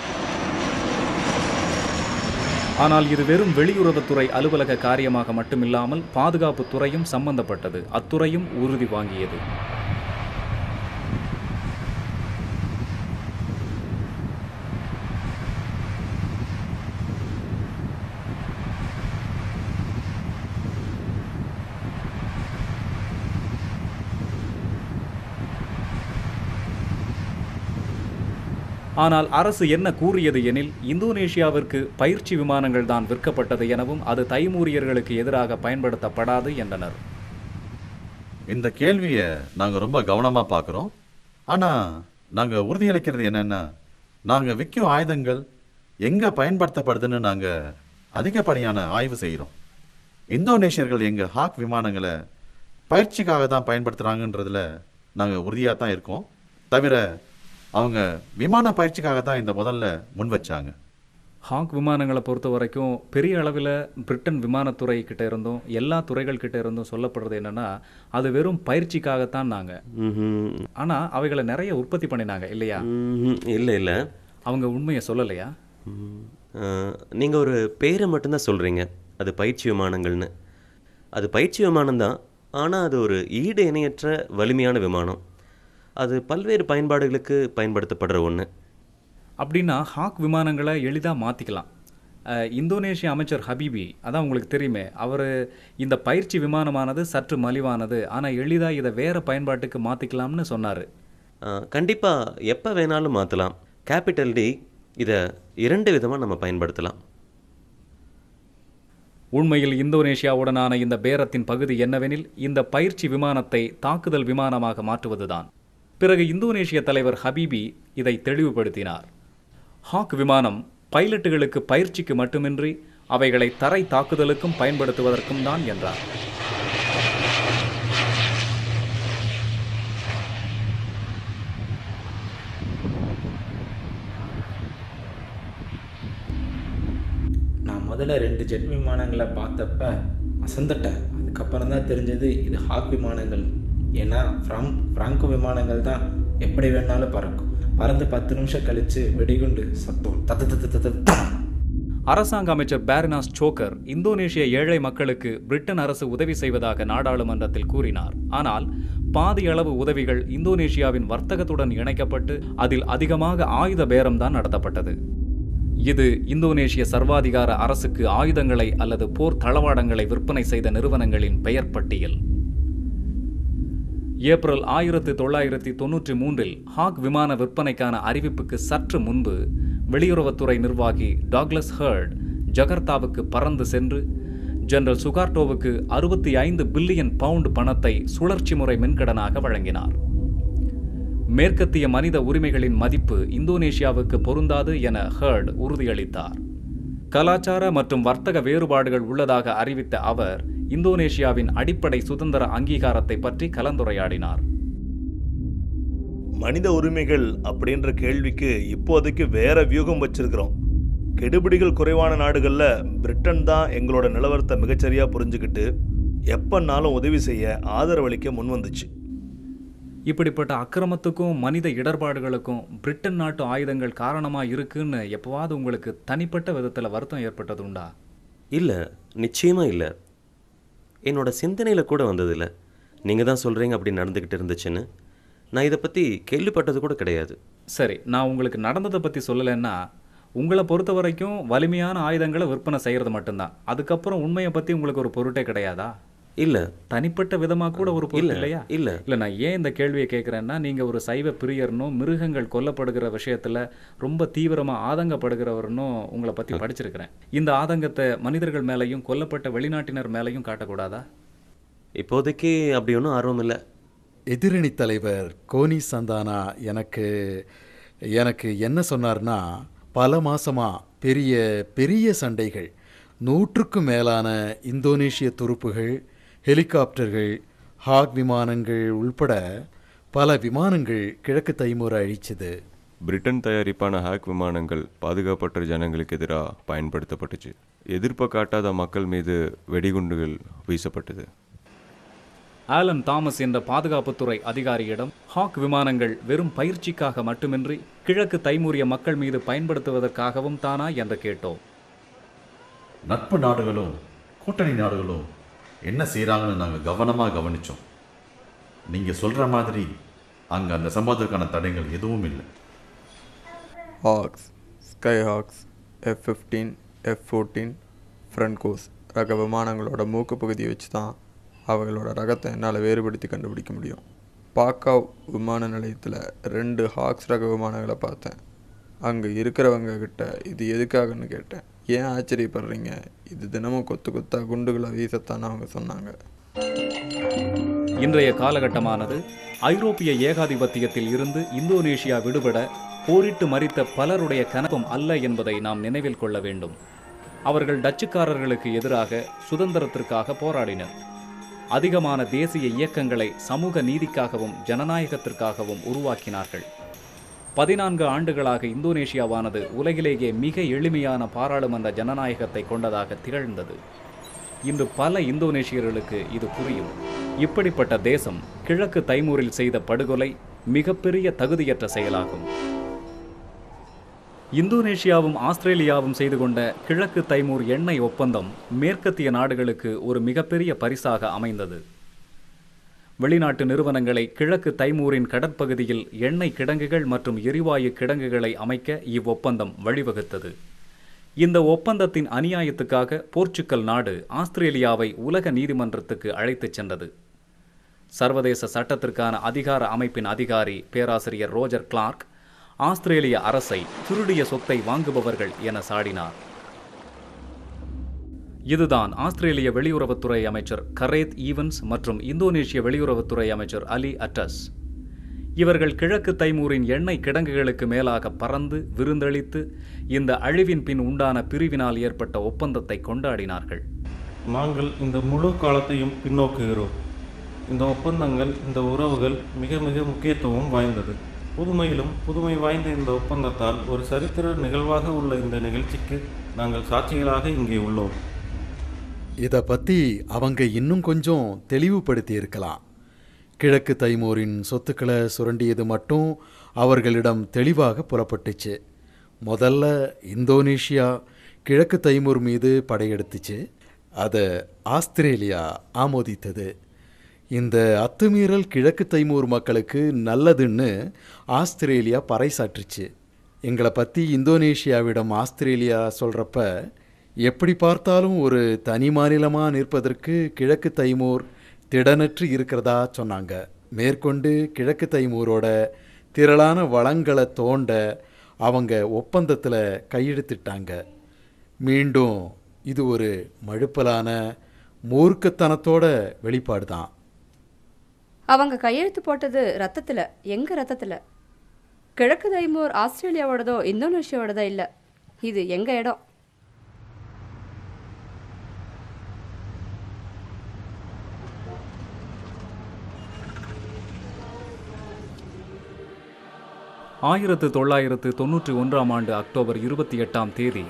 ஆனால் இது வெறும் வெளியுறவுத்துறை அலுவலக காரியமாக மட்டுமில்லாமல் பாதுகாப்பு துறையும் சம்பந்தப்பட்டது. அத்துறையும் உறுதி வாங்கியது. ஆனால் அரசு என்ன கூறியது எனில், இந்தோனேஷியாவிற்கு பயிற்சி விமானங்கள் தான் விற்கப்பட்டது எனவும் அது தைமூரியர்களுக்கு எதிராக பயன்படுத்தப்படாது என்றனர். இந்த கேள்வியை நாங்கள் ரொம்ப கவனமாக பார்க்குறோம். ஆனால் நாங்கள் உறுதியளிக்கிறது என்னென்னா, நாங்கள் விற்கும் ஆயுதங்கள் எங்கே பயன்படுத்தப்படுதுன்னு நாங்கள் அதிகப்படியான ஆய்வு செய்கிறோம். இந்தோனேஷியர்கள் எங்கள் ஹாக் விமானங்களை பயிற்சிக்காக தான் பயன்படுத்துகிறாங்கன்றதில் நாங்கள் உறுதியாக தான் இருக்கோம். தவிர அவங்க விமான பயிற்சிக்காக தான் இந்த முதல்ல முன் வச்சாங்க. ஹாக் விமானங்களை பொறுத்த வரைக்கும் பெரிய அளவில் பிரிட்டன் விமானத்துறை கிட்ட இருந்தும் எல்லா துறைகள் கிட்ட இருந்தும் சொல்லப்படுறது என்னன்னா, அது வெறும் பயிற்சிக்காகத்தான் நாங்கள். ஆனால் அவைகளை நிறைய உற்பத்தி பண்ணினாங்க இல்லையா? இல்லை, அவங்க உண்மையை சொல்லலையா? நீங்கள் ஒரு பேரை மட்டும்தான் சொல்கிறீங்க, அது பயிற்சி விமானங்கள்னு. அது பயிற்சி விமானம்தான், ஆனால் அது ஒரு ஈடு இணையற்ற வலிமையான விமானம். அது பல்வேறு பயன்பாடுகளுக்கு பயன்படுத்தப்படுற ஒன்று. அப்படின்னா ஹாக் விமானங்களை எளிதாக மாற்றிக்கலாம். இந்தோனேஷிய அமைச்சர் ஹபீபி, அதான் உங்களுக்கு தெரியுமே, அவர் இந்த பயிற்சி விமானமானது சற்று மலிவானது, ஆனால் எளிதாக இதை வேறு பயன்பாட்டுக்கு மாற்றிக்கலாம்னு சொன்னார். கண்டிப்பாக எப்போ வேணாலும் மாற்றலாம். கேபிட்டல் டி இதை 2 விதமாக நம்ம பயன்படுத்தலாம். உண்மையில் இந்தோனேஷியாவுடனான இந்த பேரத்தின் பகுதி என்னவெனில், இந்த பயிற்சி விமானத்தை தாக்குதல் விமானமாக மாற்றுவதுதான். பிறகு இந்தோனேஷிய தலைவர் ஹபீபி இதை தெளிவுபடுத்தினார். ஹாக் விமானம் பைலட்டுகளுக்கு பயிற்சிக்கு மட்டுமின்றி அவைகளை தரை தாக்குதலுக்கும் பயன்படுத்துவதற்கும் தான் என்றார். நான் முதல்ல 2 ஜெட் விமானங்களை பார்த்தப்ப அசந்துட்டேன். அதுக்கப்புறம் தான் தெரிஞ்சது இது ஹாக் விமானங்கள். ஏன்னா ஃப்ராங்கோ விமானங்கள் தான் எப்படி வேணாலும் பறக்கும். பறந்து 10 நிமிஷம் கழித்து வெடிகுண்டு சத்தம் தத்து. அரசாங்க அமைச்சர் பேரினாஸ் சோக்கர் இந்தோனேஷிய ஏழை மக்களுக்கு பிரிட்டன் அரசு உதவி செய்வதாக நாடாளுமன்றத்தில் கூறினார். ஆனால் பாதி அளவு உதவிகள் இந்தோனேஷியாவின் வர்த்தகத்துடன் இணைக்கப்பட்டு அதில் அதிகமாக ஆயுத பேரம்தான் நடத்தப்பட்டது. இது இந்தோனேஷிய சர்வாதிகார அரசுக்கு ஆயுதங்களை அல்லது போர் தளவாடங்களை விற்பனை செய்த நிறுவனங்களின் பெயர் பட்டியல். ஏப்ரல் 1993 ஹாக் விமான விற்பனைக்கான அறிவிப்புக்கு சற்று முன்பு வெளியுறவுத்துறை நிர்வாகி டாக்லஸ் ஹர்ட் ஜகர்த்தாவுக்கு பறந்து சென்று ஜெனரல் சுகார்டோவுக்கு 65 பில்லியன் பவுண்ட் பணத்தை சுழற்சி முறை மின்கடனாக வழங்கினார். மேற்கத்திய மனித உரிமைகளின் மதிப்பு இந்தோனேஷியாவுக்கு பொருந்தாது என ஹர்ட் உறுதியளித்தார். கலாச்சார மற்றும் வர்த்தக வேறுபாடுகள் உள்ளதாக அறிவித்த அவர் இந்தோனேஷியாவின் அடிப்படை சுதந்திர அங்கீகாரத்தை பற்றி கலந்துரையாடினார். மனித உரிமைகள் அப்படின்ற கேள்விக்கு இப்போதைக்கு வேற வியூகம் வச்சிருக்கிறோம். கெடுபிடிகள் குறைவான நாடுகளில் பிரிட்டன் தான் எங்களோட நிலவரத்தை மிகச்சரியா புரிஞ்சுக்கிட்டு எப்பன்னாலும் உதவி செய்ய ஆதரவளிக்க முன் வந்துச்சு. இப்படிப்பட்ட அக்கிரமத்துக்கும் மனித இடர்பாடுகளுக்கும் பிரிட்டன் நாட்டு ஆயுதங்கள் காரணமாக இருக்குன்னு எப்போவாது உங்களுக்கு தனிப்பட்ட விதத்தில் வருத்தம் ஏற்பட்டது உண்டா? இல்லை, நிச்சயமாக இல்லை. என்னோட சிந்தனையில் கூட வந்ததில்லை. நீங்கள் தான் சொல்கிறீங்க அப்படி நடந்துக்கிட்டு இருந்துச்சுன்னு. நான் இதை பற்றி கேள்விப்பட்டது கூட கிடையாது. சரி, நான் உங்களுக்கு நடந்ததை பற்றி சொல்லலைன்னா உங்களை பொறுத்த வரைக்கும் வலிமையான ஆயுதங்களை விற்பனை செய்கிறது மட்டும்தான். அதுக்கப்புறம் உண்மையை பற்றி உங்களுக்கு ஒரு பொருட்டே கிடையாதா? இல்லை, தனிப்பட்ட விதமாக கூட ஒரு பொருள் இல்லையா? இல்லை. நான் ஏன் இந்த கேள்வியை கேட்குறேன்னா, நீங்கள் ஒரு சைவ பிரியர்னும் மிருகங்கள் கொல்லப்படுகிற விஷயத்தில் ரொம்ப தீவிரமாக ஆதங்கப்படுகிறவர்னும் உங்களை பற்றி படிச்சிருக்கிறேன். இந்த ஆதங்கத்தை மனிதர்கள் மேலேயும் கொல்லப்பட்ட வெளிநாட்டினர் மேலேயும் காட்டக்கூடாதா? இப்போதைக்கு அப்படி ஒன்றும் ஆர்வம் இல்லை. எதிரணி தலைவர் கோனி சந்தானா எனக்கு என்ன சொன்னார்னா, பல மாசமாக பெரிய பெரிய சண்டைகள், 100க்கும் மேலான இந்தோனேஷிய துருப்புகள், ஹெலிகாப்டர்கள், ஹாக் விமானங்கள் உள்பட பல விமானங்கள் கிழக்கு தைமூரை அழிச்சது. பிரிட்டன் தயாரிப்பான ஹாக் விமானங்கள் பாதுகாப்பற்ற ஜனங்களுக்கு எதிராக பயன்படுத்தப்பட்டுச்சு. எதிர்ப்பு காட்டாத மக்கள் மீது வெடிகுண்டுகள் வீசப்பட்டது. ஆலன் தாமஸ் என்ற பாதுகாப்புத்துறை அதிகாரியிடம் ஹாக் விமானங்கள் வெறும் பயிற்சிக்காக மட்டுமின்றி கிழக்கு தைமூரிய மக்கள் மீது பயன்படுத்துவதற்காகவும் தானா என்று கேட்டோம். நட்பு நாடுகளும் கூட்டணி நாடுகளும் என்ன செய்கிறாங்கன்னு நாங்கள் கவனமாக கவனித்தோம். நீங்கள் சொல்கிற மாதிரி அங்கே அந்த சம்பவத்துக்கான தடைகள் எதுவும் இல்லை. Hugs, sky hugs, F-15, F-14, ஃப்ரன்கோஸ் ரக விமானங்களோட மூக்கு பகுதியை வச்சு தான் அவங்களோட ரகத்தை என்னால் வேறுபடுத்தி கண்டுபிடிக்க முடியும். பாக்காவ் விமான நிலையத்தில் 2 ஹாக்ஸ் ரக விமானங்களை பார்த்தேன். அங்கே இருக்கிறவங்க கிட்ட இது எதுக்காகன்னு கேட்டேன். ஏன் ஆச்சரியப்படுறீங்க, இது தினமும் கொத்தா குண்டுகளை வீசத்தான் அவங்க சொன்னாங்க. இன்றைய காலகட்டமானது ஐரோப்பிய ஏகாதிபத்தியத்தில் இருந்து இந்தோனேஷியா விடுபட போரிட்டு மரித்த பலருடைய கனவும் அல்ல என்பதை நாம் நினைவில் கொள்ள வேண்டும். அவர்கள் டச்சுக்காரர்களுக்கு எதிராக சுதந்திரத்திற்காக போராடினர். அதிகமான தேசிய இயக்கங்களை சமூக நீதிக்காகவும் ஜனநாயகத்திற்காகவும் உருவாக்கினார்கள். 14 ஆண்டுகளாக இந்தோனேஷியாவானது உலகிலேயே மிக எளிமையான பாராளுமன்ற ஜனநாயகத்தை கொண்டதாக திகழ்ந்தது. இன்று பல இந்தோனேஷியர்களுக்கு இது புரியும். இப்படிப்பட்ட தேசம் கிழக்கு தைமூரில் செய்த படுகொலை மிகப்பெரிய தகுதியற்ற செயலாகும். இந்தோனேஷியாவும் ஆஸ்திரேலியாவும் செய்து கொண்ட கிழக்கு தைமூர் எண்ணெய் ஒப்பந்தம் மேற்கத்திய நாடுகளுக்கு ஒரு மிகப்பெரிய பரிசாக அமைந்தது. வெளிநாட்டு நிறுவனங்களை கிழக்கு தைமூரின் கடற்பகுதியில் எண்ணெய் கிடங்குகள் மற்றும் எரிவாயு கிடங்குகளை அமைக்க இவ்வொப்பந்தம் வழிவகுத்தது. இந்த ஒப்பந்தத்தின் அநியாயத்துக்காக போர்ச்சுகல் நாடு ஆஸ்திரேலியாவை உலக நீதிமன்றத்துக்கு அழைத்துச் சென்றது. சர்வதேச சட்டத்திற்கான அதிகார அமைப்பின் அதிகாரி பேராசிரியர் ரோஜர் கிளார்க் ஆஸ்திரேலிய அரசை திருடிய சொத்தை வாங்குபவர்கள் என சாடினார். இதுதான் ஆஸ்திரேலிய வெளியுறவுத்துறை அமைச்சர் கரேத் ஈவன்ஸ் மற்றும் இந்தோனேஷிய வெளியுறவுத்துறை அமைச்சர் அலி அட்டஸ். இவர்கள் கிழக்கு தைமூரின் எண்ணெய் கிடங்குகளுக்கு மேலாக பறந்து விருந்தளித்து இந்த அழிவின் பின் உண்டான பிரிவினால் ஏற்பட்ட ஒப்பந்தத்தை கொண்டாடினார்கள். நாங்கள் இந்த முழு காலத்தையும் பின்னோக்குகிறோம். இந்த ஒப்பந்தங்கள், இந்த உறவுகள் மிக மிக முக்கியத்துவம் வாய்ந்தது. புதுமையிலும் புதுமை வாய்ந்த இந்த ஒப்பந்தத்தால் ஒரு சரித்திர நிகழ்வாக உள்ள இந்த நிகழ்ச்சிக்கு நாங்கள் சாட்சிகளாக இங்கே உள்ளோம். இதை பற்றி அவங்க இன்னும் கொஞ்சம் தெளிவுபடுத்தி இருக்கலாம். கிழக்கு தைமூரின் சொத்துக்களை சுரண்டியது மட்டும் அவர்களிடம் தெளிவாக புலப்பட்டுச்சு. முதல்ல இந்தோனேஷியா கிழக்கு தைமூர் மீது படையெடுத்துச்சு. அதை ஆஸ்திரேலியா ஆமோதித்தது. இந்த அத்துமீறல் கிழக்கு தைமூர் மக்களுக்கு நல்லதுன்னு ஆஸ்திரேலியா பறைசாற்றுச்சு. எங்களை பற்றி இந்தோனேஷியாவிடம் ஆஸ்திரேலியா சொல்கிறப்ப எப்படி பார்த்தாலும் ஒரு தனி மாநிலமாக நிற்பதற்கு கிழக்கு தைமூர் திடனற்று இருக்கிறதா சொன்னாங்க. மேற்கொண்டு கிழக்கு தைமூரோட திரளான வளங்களை தோண்ட அவங்க ஒப்பந்தத்தில் கையெழுத்திட்டாங்க. மீண்டும் இது ஒரு மழுப்பலான மூர்க்கத்தனத்தோட வெளிப்பாடு தான். அவங்க கையெழுத்து போட்டது ரத்தத்தில். எங்கள் ரத்தத்தில். கிழக்கு தைமூர் ஆஸ்திரேலியாவோடதோ இந்தோனேஷியாவோடதோ இல்லை. இது எங்கள் இடம். ஆயிரத்து 1991 அக்டோபர் 28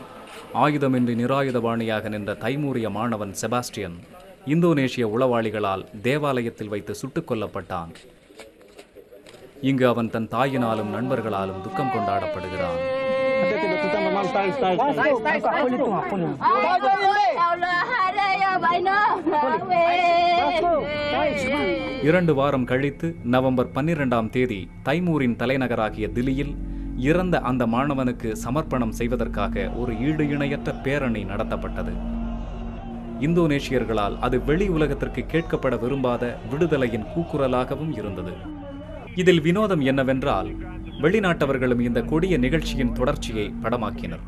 ஆயுதமின்றி நிராயுதபாணியாக நின்ற தைமூரிய மாணவன் செபாஸ்டியன் இந்தோனேஷிய உளவாளிகளால் தேவாலயத்தில் வைத்து சுட்டுக் கொல்லப்பட்டான். இங்கு அவன் தன் தாயினாலும் நண்பர்களாலும் துக்கம் கொண்டாடப்படுகிறான். இரண்டு வாரம் கழித்து நவம்பர் 12 தைமூரின் தலைநகராகிய தில்லியில் இறந்த அந்த மாணவனுக்கு சமர்ப்பணம் செய்வதற்காக ஒரு ஈடு இணையற்ற பேரணி நடத்தப்பட்டது. இந்தோனேஷியர்களால் அது வெளி உலகத்திற்கு கேட்கப்பட விரும்பாத விடுதலையின் கூக்குரலாகவும் இருந்தது. இதில் வினோதம் என்னவென்றால், வெளிநாட்டவர்களும் இந்த கொடிய நிகழ்ச்சியின் தொடர்ச்சியை படமாக்கினர்.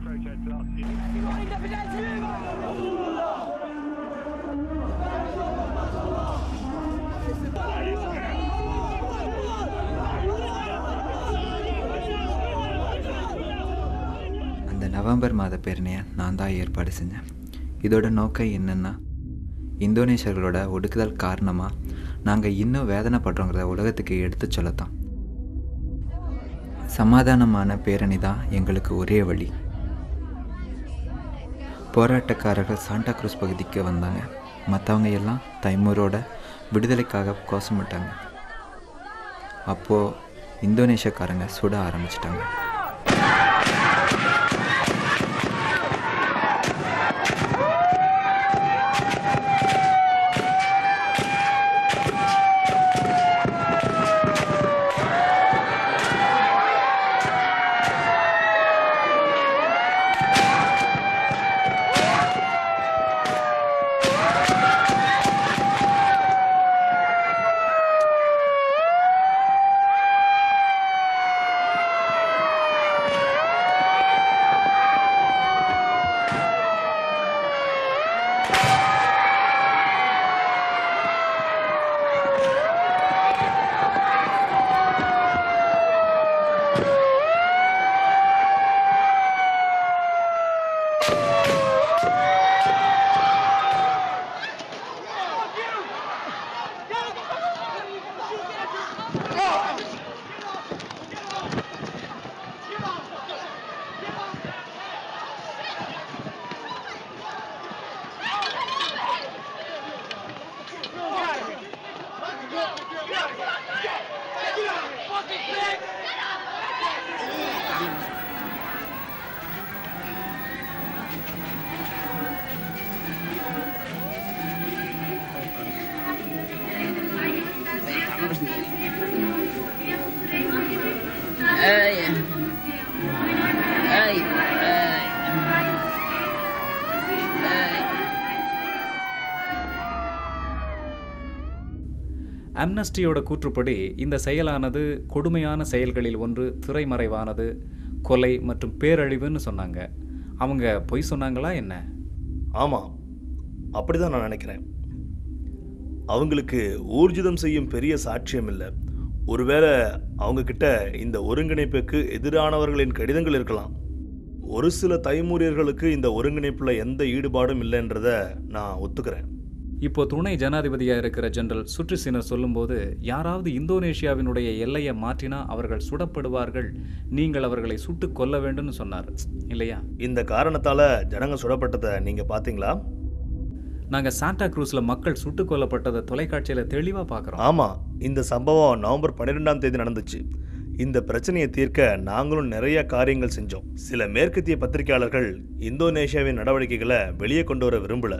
அந்த நவம்பர் மாத பேரணியை நான் தான் ஏற்பாடு செஞ்சேன். இதோட நோக்கம் என்னென்னா, இந்தோனேஷியர்களோட ஒடுக்குதல் காரணமாக நாங்கள் இன்னும் வேதனைப்படுறோங்கிறத உலகத்துக்கு எடுத்து சொல்லத்தான். சமாதானமான பேரணி தான் எங்களுக்கு ஒரே வழி. போராட்டக்காரர்கள் சாண்டா குரூஸ் பகுதிக்கு வந்தாங்க. மற்றவங்க எல்லாம் தைமூரோட விடுதலைக்காக கோஷமிட்டாங்க. அப்போது இந்தோனேஷியக்காரங்க சுட ஆரம்பிச்சிட்டாங்க. அம்னஸ்டியோட கூற்றுப்படி இந்த செயலானது கொடுமையான செயல்களில் ஒன்று, திரைமறைவானது, கொலை மற்றும் பேரழிவுன்னு சொன்னாங்க. அவங்க பொய் சொன்னாங்களா என்ன? ஆமாம், அப்படிதான் நான் நினைக்கிறேன். அவங்களுக்கு ஊர்ஜிதம் செய்யும் பெரிய சாட்சியம் இல்லை. ஒருவேளை அவங்கக்கிட்ட இந்த ஒருங்கிணைப்புக்கு எதிரானவர்களின் கடிதங்கள் இருக்கலாம். ஒரு சில தைமூரியர்களுக்கு இந்த ஒருங்கிணைப்பில் எந்த ஈடுபாடும் இல்லைன்றதை நான் ஒத்துக்கிறேன். இப்போ துணை ஜனாதிபதியாக இருக்கிற ஜெனரல் சுட்ரிசினர் சொல்லும்போது, யாராவது இந்தோனேஷியாவினுடைய எல்லையை மாற்றினா அவர்கள் சுடப்படுவார்கள், நீங்கள் அவர்களை சுட்டு கொல்ல வேண்டும்னு சொன்னார் இல்லையா? இந்த காரணத்தால் ஜனங்க சுடப்பட்டதை நீங்கள் பார்த்தீங்களா? நாங்கள் சாண்டா க்ரூஸில் மக்கள் சுட்டுக் கொல்லப்பட்டதை தொலைக்காட்சியில் தெளிவாக பார்க்குறோம். ஆமாம், இந்த சம்பவம் நவம்பர் 12ஆம் தேதி நடந்துச்சு. இந்த பிரச்சனையை தீர்க்க நாங்களும் நிறைய காரியங்கள் செஞ்சோம். சில மேற்கத்திய பத்திரிகையாளர்கள் இந்தோனேஷியாவின் நடவடிக்கைகளை வெளியே கொண்டு வர விரும்பல.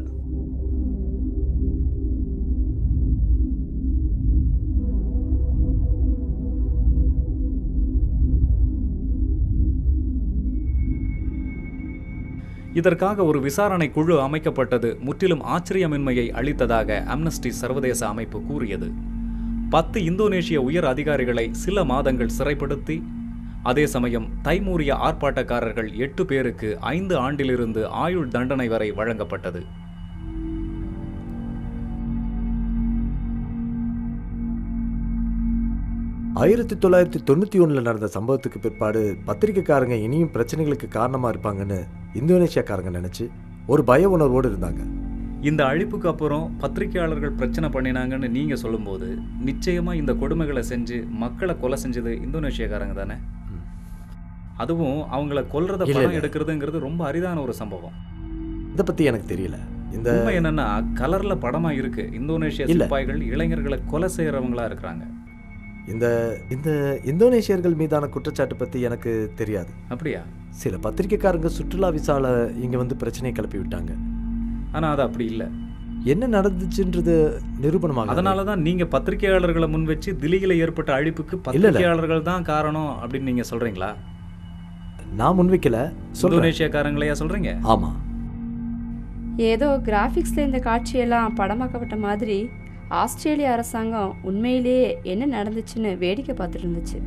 இதற்காக ஒரு விசாரணை குழு அமைக்கப்பட்டது முற்றிலும் ஆச்சரியமின்மையை அளித்ததாக அம்னஸ்டி சர்வதேச அமைப்பு கூறியது. 10 இந்தோனேஷிய உயர் அதிகாரிகளை சில மாதங்கள் சிறைப்படுத்தி, அதே சமயம் தைமூரிய ஆர்ப்பாட்டக்காரர்கள் 8 பேருக்கு 5 ஆண்டிலிருந்து ஆயுள் தண்டனை வரை வழங்கப்பட்டது. ஆயிரத்தி 1991 நடந்த சம்பவத்துக்கு பிற்பாடு பத்திரிக்கைக்காரங்க இனியும் பிரச்சனைகளுக்கு காரணமாக இருப்பாங்கன்னு இந்தோனேஷியாக்காரங்க நினச்சி ஒரு பய உணர்வோடு இருந்தாங்க. இந்த அழிப்புக்கு அப்புறம் பத்திரிகையாளர்கள் பிரச்சனை பண்ணினாங்கன்னு நீங்கள் சொல்லும்போது நிச்சயமாக இந்த கொடுமைகளை செஞ்சு மக்களை கொலை செஞ்சது இந்தோனேஷியாக்காரங்க தானே? அதுவும் அவங்கள கொல்றத படம் எடுக்கிறதுங்கிறது ரொம்ப அரிதான ஒரு சம்பவம். இதை பற்றி எனக்கு தெரியல. இந்த உண்மை என்னன்னா கலரில் படமாக இருக்கு. இந்தோனேஷியா சிப்பாய்கள் இளைஞர்களை கொலை செய்கிறவங்களா இருக்கிறாங்க. இந்த இந்த இந்தோனேஷியர்கள் மீதான குற்றச்சாட்டு பற்றி எனக்கு தெரியாது. அப்படியா? சில பத்திரிக்கைக்காரங்க சுற்றுலா விசால இங்கே வந்து பிரச்சனையை கிளப்பி விட்டாங்க. ஆனால் அது அப்படி இல்லை. என்ன நடந்துச்சுன்றது நிரூபணமாக. அதனால தான் நீங்கள் பத்திரிகையாளர்களை முன் வச்சு தில்லியில் ஏற்பட்ட அழிப்புக்கு பத்திரிகையாளர்கள் தான் காரணம் அப்படின்னு நீங்கள் சொல்கிறீங்களா? நான் முன்வைக்கல. இந்தோனேஷியாக்காரங்களையா சொல்கிறீங்க? ஆமாம். ஏதோ கிராஃபிக்ஸில் இந்த காட்சியெல்லாம் படமாக்கப்பட்ட மாதிரி ஆஸ்திரேலிய அரசாங்கம் உண்மையிலேயே என்ன நடந்துச்சுன்னு வேடிக்கை பார்த்துட்டு இருந்துச்சு.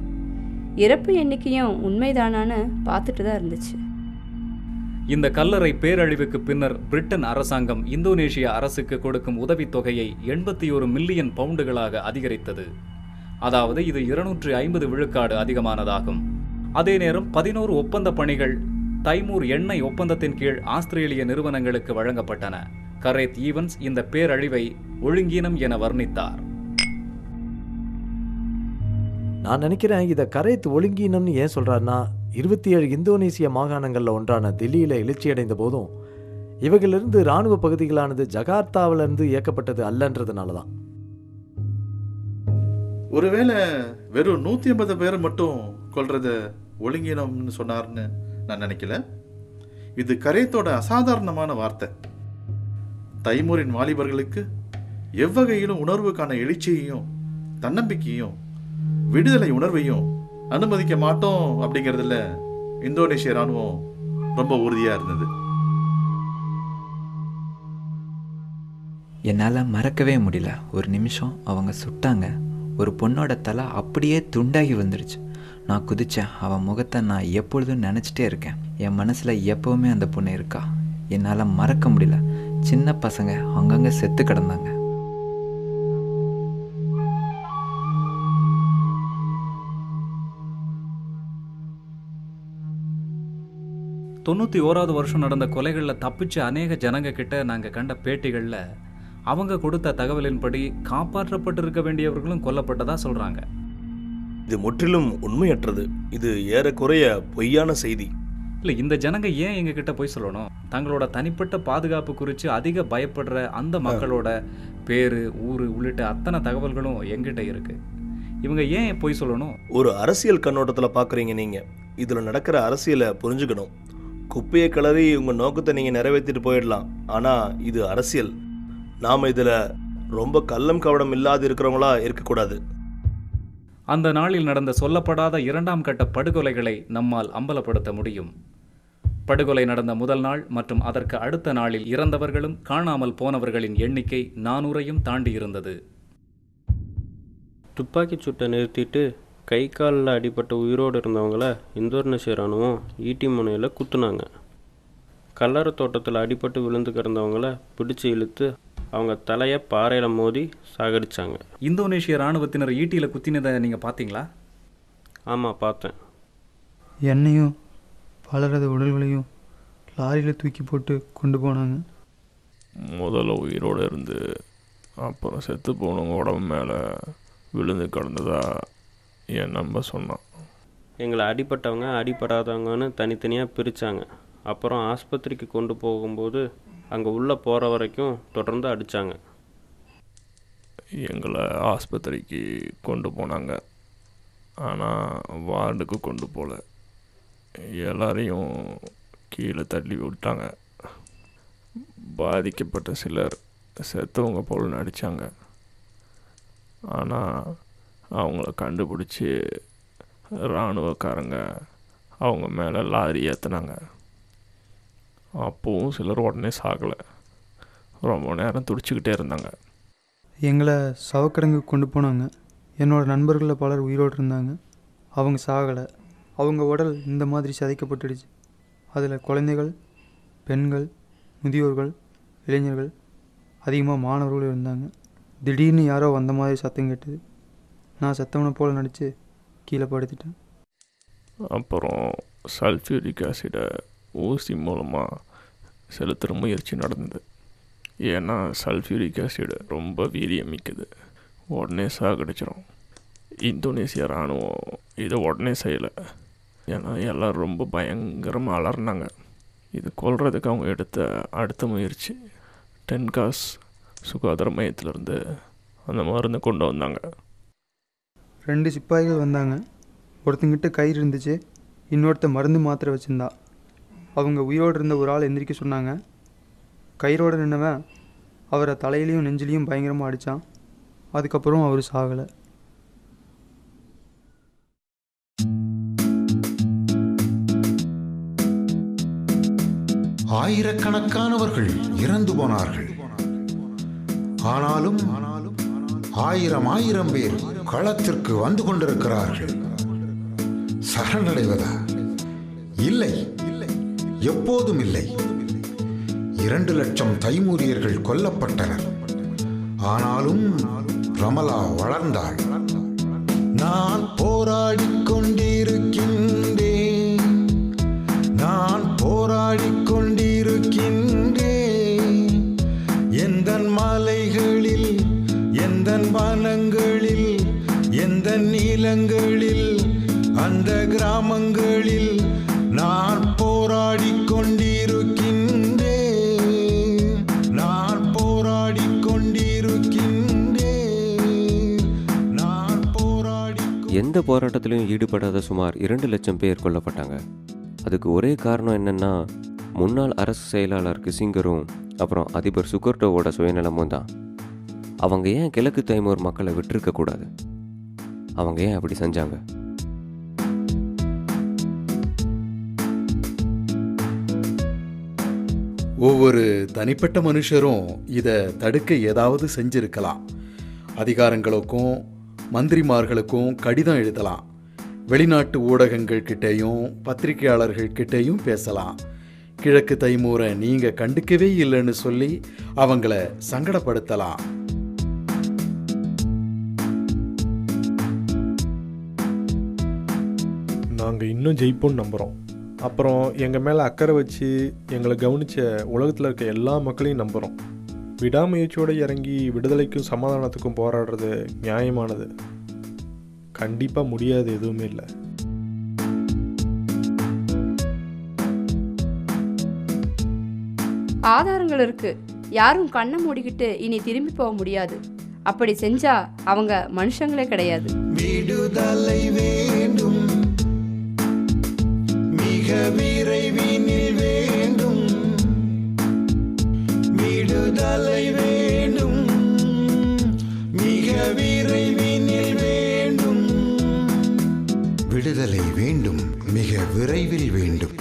இறப்பு எண்ணிக்கையும் உண்மைதானான்னு பார்த்துட்டு தான் இருந்துச்சு. இந்த கல்லறை பேரழிவுக்கு பின்னர் பிரிட்டன் அரசாங்கம் இந்தோனேஷிய அரசுக்கு கொடுக்கும் உதவித்தொகையை 81 மில்லியன் பவுண்டுகளாக அதிகரித்தது. அதாவது இது 250 விழுக்காடு அதிகமானதாகும். அதே நேரம் 11 ஒப்பந்த பணிகள் தைமூர் எண்ணெய் ஒப்பந்தத்தின் கீழ் ஆஸ்திரேலிய நிறுவனங்களுக்கு வழங்கப்பட்டன. கரேத் ஈவன்ஸ் இந்த பேரழிவை ஒழுங்கீனம் என வர்ணித்தார். நான் நினைக்கிறேன் இதை கரேத் ஒழுங்கீனம்னு ஏன் சொல்றாருன்னா, 27 இந்தோனேசிய மாகாணங்களில் ஒன்றான தில்லியில் எழுச்சியடைந்த போதும் இவைகளிலிருந்து இராணுவ பகுதிகளானது ஜகார்த்தாவிலிருந்து இயக்கப்பட்டது அல்லன்றதுனால தான். ஒருவேளை வெறும் 150 பேரை மட்டும் கொல்றத ஒழுங்கீனம்னு சொன்னார்னு நான் நினைக்கல. இது கரேத்தோட அசாதாரணமான வார்த்தை. தைமூரின் வாலிபர்களுக்கு எவ்வகையிலும் உணர்வுக்கான எழுச்சியையும் தன்னம்பிக்கையும் விடுதலை உணர்வையும் அனுமதிக்க மாட்டோம் அப்படிங்கிறதுல இந்தோனேஷிய ராணுவம் ரொம்ப உறுதியாக இருந்தது. என்னால் மறக்கவே முடியல. ஒரு நிமிஷம் அவங்க சுட்டாங்க. ஒரு பொண்ணோட தலை அப்படியே துண்டாகி வந்துடுச்சு. நான் குதித்தேன். அவன் முகத்தை நான் எப்பொழுதும் நினச்சிட்டே இருக்கேன். என் மனசில் எப்போவுமே அந்த பொண்ணு இருக்கா. என்னால் மறக்க முடியல. சின்ன பசங்க அங்கங்கே செத்து கிடந்தாங்க. தொண்ணூற்றி ஓராவது வருஷம் நடந்த கொலைகளில் தப்பிச்ச அநேக ஜனங்க கிட்ட நாங்கள் கண்ட பேட்டிகளில் அவங்க கொடுத்த தகவலின்படி காப்பாற்றப்பட்டிருக்க வேண்டியவர்களும் கொல்லப்பட்டதா சொல்கிறாங்க. இது முற்றிலும் உண்மையற்றது. இது ஏறக்குறைய பொய்யான செய்தி. இல்லை, இந்த ஜனங்க ஏன் எங்ககிட்ட போய் சொல்லணும்? தங்களோட தனிப்பட்ட பாதுகாப்பு குறித்து அதிக பயப்படுற அந்த மக்களோட பேர், ஊர் உள்ளிட்ட அத்தனை தகவல்களும் எங்கிட்ட இருக்குது. இவங்க ஏன் போய் சொல்லணும்? ஒரு அரசியல் கண்ணோட்டத்தில் பார்க்குறீங்க நீங்கள். இதில் நடக்கிற அரசியலை புரிஞ்சுக்கணும். குப்பையை கிளறி உங்கள் நோக்கத்தை நீங்கள் நிறைவேற்றிட்டு போயிடலாம். ஆனால் இது அரசியல். நாம் இதில் ரொம்ப கள்ளம் கவடம் இல்லாது இருக்கிறவங்களா இருக்கக்கூடாது. அந்த நாளில் நடந்த சொல்லப்படாத 2ஆம் கட்ட படுகொலைகளை நம்மால் அம்பலப்படுத்த முடியும். படுகொலை நடந்த முதல் நாள் மற்றும் அதற்கு அடுத்த நாளில் இறந்தவர்களும் காணாமல் போனவர்களின் எண்ணிக்கை 400ஐயும் தாண்டி இருந்தது. துப்பாக்கி சூட்டை நிறுத்திட்டு கை காலில் அடிபட்ட உயிரோடு இருந்தவங்கள இந்தோனேஷிய ராணுவம் ஈட்டி முனையில் குத்துனாங்க. கல்லறை தோட்டத்தில் அடிபட்டு விழுந்து கிடந்தவங்கள பிடிச்சி இழுத்து அவங்க தலையை பாறையில் மோதி சாகடிச்சாங்க. இந்தோனேஷிய இராணுவத்தினர் ஈட்டியில் குத்தினதை நீங்கள் பார்த்தீங்களா? ஆமாம், பார்த்தேன். என்னையும் பலரது உடல்களையும் லாரியில் தூக்கி போட்டு கொண்டு போனாங்க. முதல்ல உயிரோடு இருந்து அப்புறம் செத்து போனவங்க உடம்பு மேலே விழுந்து கிடந்ததா என் நம்ப சொன்னான். எங்களை அடிபட்டவங்க அடிபடாதவங்கன்னு தனித்தனியாக பிரித்தாங்க. அப்புறம் ஆஸ்பத்திரிக்கு கொண்டு போகும்போது அங்கே உள்ளே போகிற வரைக்கும் தொடர்ந்து அடித்தாங்க. எங்களை ஆஸ்பத்திரிக்கு கொண்டு போனாங்க. ஆனால் வார்டுக்கு கொண்டு போகல. எல்லாரையும் கீழே தள்ளி விட்டாங்க. பாதிக்கப்பட்ட சிலர் செத்தவங்க போல் நடித்தாங்க. ஆனால் அவங்கள கண்டுபிடிச்சி இராணுவக்காரங்க அவங்க மேலே லாரி ஏற்றுனாங்க. அப்போவும் சிலர் உடனே சாகலை. ரொம்ப நேரம் துடிச்சிக்கிட்டே இருந்தாங்க. எங்களை சவக்கிடங்கு கொண்டு போனாங்க. என்னோடய நண்பர்களில் பலர் உயிரோடு இருந்தாங்க. அவங்க சாகலை. அவங்க உடல் இந்த மாதிரி சிதைக்கப்பட்டுடுச்சு. அதில் குழந்தைகள், பெண்கள், முதியோர்கள், இளைஞர்கள், அதிகமாக மாணவர்களும் இருந்தாங்க. திடீர்னு யாரோ வந்த மாதிரி சத்தம் கேட்டுது. நான் செத்தவனை போல் நடித்து கீழே படுத்துட்டேன். அப்புறம் சல்ஃபியூரிக் ஆசிடை ஊசி மூலமாக செலுத்துகிற முயற்சி நடந்தது. ஏன்னா சல்ஃபியூரிக் ஆசிடு ரொம்ப வீரியமிக்குது, உடனே சாகடிச்சிடும். இந்தோனேசியா இராணுவம் இதை உடனே செய்யலை. ஏன்னா எல்லோரும் ரொம்ப பயங்கரமாக அலறினாங்க. இது கொல்றதுக்கு அவங்க எடுத்த அடுத்த முயற்சி டென்காஸ் சுகாதார மையத்திலேருந்து அந்த மருந்தை கொண்டு வந்தாங்க. 2 சிப்பாய்கள் வந்தாங்க. ஒருத்தங்கிட்ட கயிறு இருந்துச்சு, இன்னொருத்த மருந்து மாத்திரை வச்சுருந்தா. அவங்க உயிரோடு இருந்த ஒரு ஆள் எந்திரிக்க சொன்னாங்க. கயிறோடு நின்னவன் அவரை தலையிலையும் நெஞ்சிலையும் பயங்கரமாக அடித்தான். அதுக்கப்புறம் அவர் சாகலை. ஆயிரக்கணக்கானவர்கள் இறந்து போனார்கள். ஆனாலும் ஆயிரம் பேர் களத்திற்கு வந்து கொண்டிருக்கிறார்கள். சரணடைவதா? இல்லை, எப்போதும் இல்லை. 2 லட்சம் தைமூரியர்கள் கொல்லப்பட்டனர். ஆனாலும் ரமலா வளர்ந்தாள். நான் போராடிக் கொண்டிருக்கின்றேன், நான் போராடிக் கொண்டிருக்கின்றேன். எந்தன் மலைகளில், எந்தன் வனங்களில், எந்தன் நீலங்களில், அந்த கிராமங்களில் நான் போராடிக் கொண்டிருக்கின்றேன், நான் போராடிக் கொண்டிருக்கின்றேன், நான் போராடி. எந்த போராட்டத்திலையும் ஈடுபடாத சுமார் 2 லட்சம் பேர் கொல்லப்பட்டாங்க. அதுக்கு ஒரே காரணம் என்னென்னா, முன்னாள் அரசு செயலாளர் கிசிங்கரும் அப்புறம் அதிபர் சுகர்டோவோட சுயநலமும் தான். அவங்க ஏன் கிழக்கு தைமூர் மக்களை விட்டுருக்கக்கூடாது? அவங்க ஏன் அப்படி செஞ்சாங்க? ஒவ்வொரு தனிப்பட்ட மனுஷரும் இதை தடுக்க ஏதாவது செஞ்சிருக்கலாம். அதிகாரங்களுக்கும் மந்திரிமார்களுக்கும் கடிதம் எழுதலாம். வெளிநாட்டு ஊடகங்கள் கிட்டேயும் பத்திரிகையாளர்கள் கிட்டேயும் பேசலாம். கிழக்கு தைமூரை நீங்கள் கண்டுக்கவே இல்லைன்னு சொல்லி அவங்கள சங்கடப்படுத்தலாம். நாங்கள் இன்னும் ஜெயிப்போம்னு நம்புகிறோம். அப்புறம் எங்கள் மேலே அக்கறை வச்சு எங்களை கவனித்த உலகத்தில் இருக்க எல்லா மக்களையும் நம்புகிறோம். விடாமுயற்சியோடு இறங்கி விடுதலைக்கும் சமாதானத்துக்கும் போராடுறது நியாயமானது. கண்டிப்பாக முடியாது எதுவுமே இல்லை. ஆதாரங்கள் இருக்கு. யாரும் கண்ணை மூடிக்கிட்டு இனி திரும்பி போக முடியாது. அப்படி செஞ்சா அவங்க மனுஷங்களே கிடையாது. விடுதலை வேண்டும், மிக விரைவினில் வேண்டும். விடுதலை வேண்டும், மிக விரைவினில் வேண்டும். விடுதலை வேண்டும், மிக விரைவில் வேண்டும்.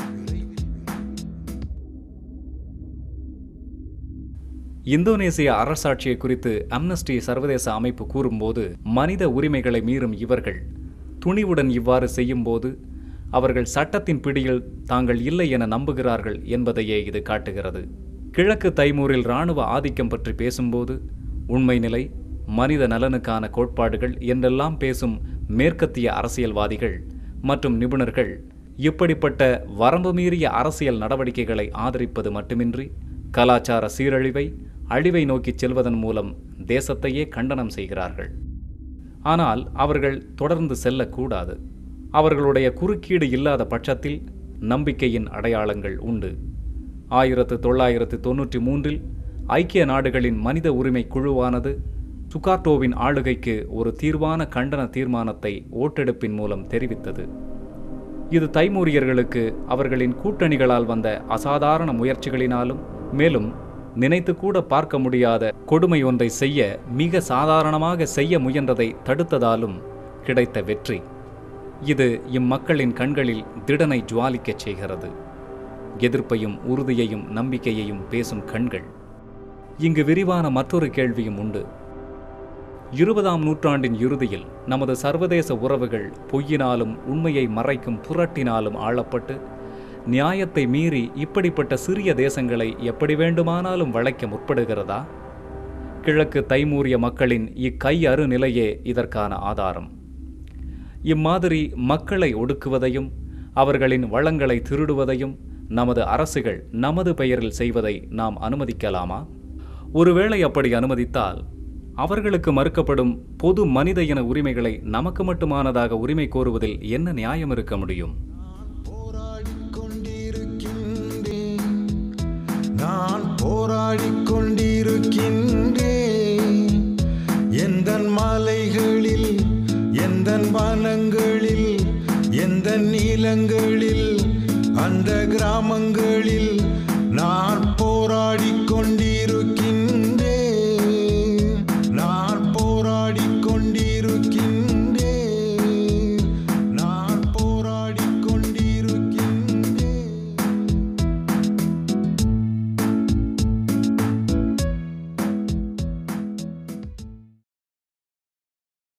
இந்தோனேசிய அரசாட்சியை குறித்து அம்னஸ்டி சர்வதேச அமைப்பு கூறும்போது, மனித உரிமைகளை மீறும் இவர்கள் துணிவுடன் இவ்வாறு செய்யும்போது அவர்கள் சட்டத்தின் பிடியில் தாங்கள் இல்லை என நம்புகிறார்கள் என்பதையே இது காட்டுகிறது. கிழக்கு தைமூரில் இராணுவ ஆதிக்கம் பற்றி பேசும்போது உண்மை நிலை, மனித நலனுக்கான கோட்பாடுகள் என்றெல்லாம் பேசும் மேற்கத்திய அரசியல்வாதிகள் மற்றும் நிபுணர்கள் இப்படிப்பட்ட வரம்பு மீறிய அரசியல் நடவடிக்கைகளை ஆதரிப்பது மட்டுமின்றி கலாச்சார சீரழிவை, அழிவை நோக்கி செல்வதன் மூலம் தேசத்தையே கண்டனம் செய்கிறார்கள். ஆனால் அவர்கள் தொடர்ந்து செல்லக்கூடாது. அவர்களுடைய குறுக்கீடு இல்லாத பட்சத்தில் நம்பிக்கையின் அடையாளங்கள் உண்டு. 1993 ஐக்கிய நாடுகளின் மனித உரிமை குழுவானது சுகார்டோவின் ஆளுகைக்கு ஒரு தீர்வான கண்டன தீர்மானத்தை ஓட்டெடுப்பின் மூலம் தெரிவித்தது. இது தைமூரியர்களுக்கு அவர்களின் கூட்டணிகளால் வந்த அசாதாரண முயற்சிகளினாலும் மேலும் நினைத்து கூட பார்க்க முடியாத கொடுமை ஒன்றை செய்ய மிக சாதாரணமாக செய்ய முயன்றதை தடுத்ததாலும் கிடைத்த வெற்றி. இது இம்மக்களின் கண்களில் திடனை ஜுவாலிக்கச் செய்கிறது. எதிர்ப்பையும் உறுதியையும் நம்பிக்கையையும் பேசும் கண்கள். இங்கு விரிவான மற்றொரு கேள்வியும் உண்டு. 20ஆம் நூற்றாண்டின் இறுதியில் நமது சர்வதேச உறவுகள் பொய்யினாலும் உண்மையை மறைக்கும் புரட்டினாலும் ஆளப்பட்டு நியாயத்தை மீறி இப்படிப்பட்ட சிறிய தேசங்களை எப்படி வேண்டுமானாலும் வளைக்க முற்படுகிறதா? கிழக்கு தைமூரிய மக்களின் இக்கை அறு நிலையே இதற்கான ஆதாரம். இம்மாதிரி மக்களை ஒடுக்குவதையும் அவர்களின் வளங்களை திருடுவதையும் நமது அரசுகள் நமது பெயரில் செய்வதை நாம் அனுமதிக்கலாமா? ஒருவேளை அப்படி அனுமதித்தால் அவர்களுக்கு மறுக்கப்படும் பொது மனித இன உரிமைகளை நமக்கு மட்டுமானதாக உரிமை கோருவதில் என்ன நியாயம் இருக்க முடியும்? நான் போராடிக் கொண்டிருக்கின்றேன். எந்தன் மலைகளில், எந்தன் வனங்களில், எந்தன் நிலங்களில், அந்த கிராமங்களில்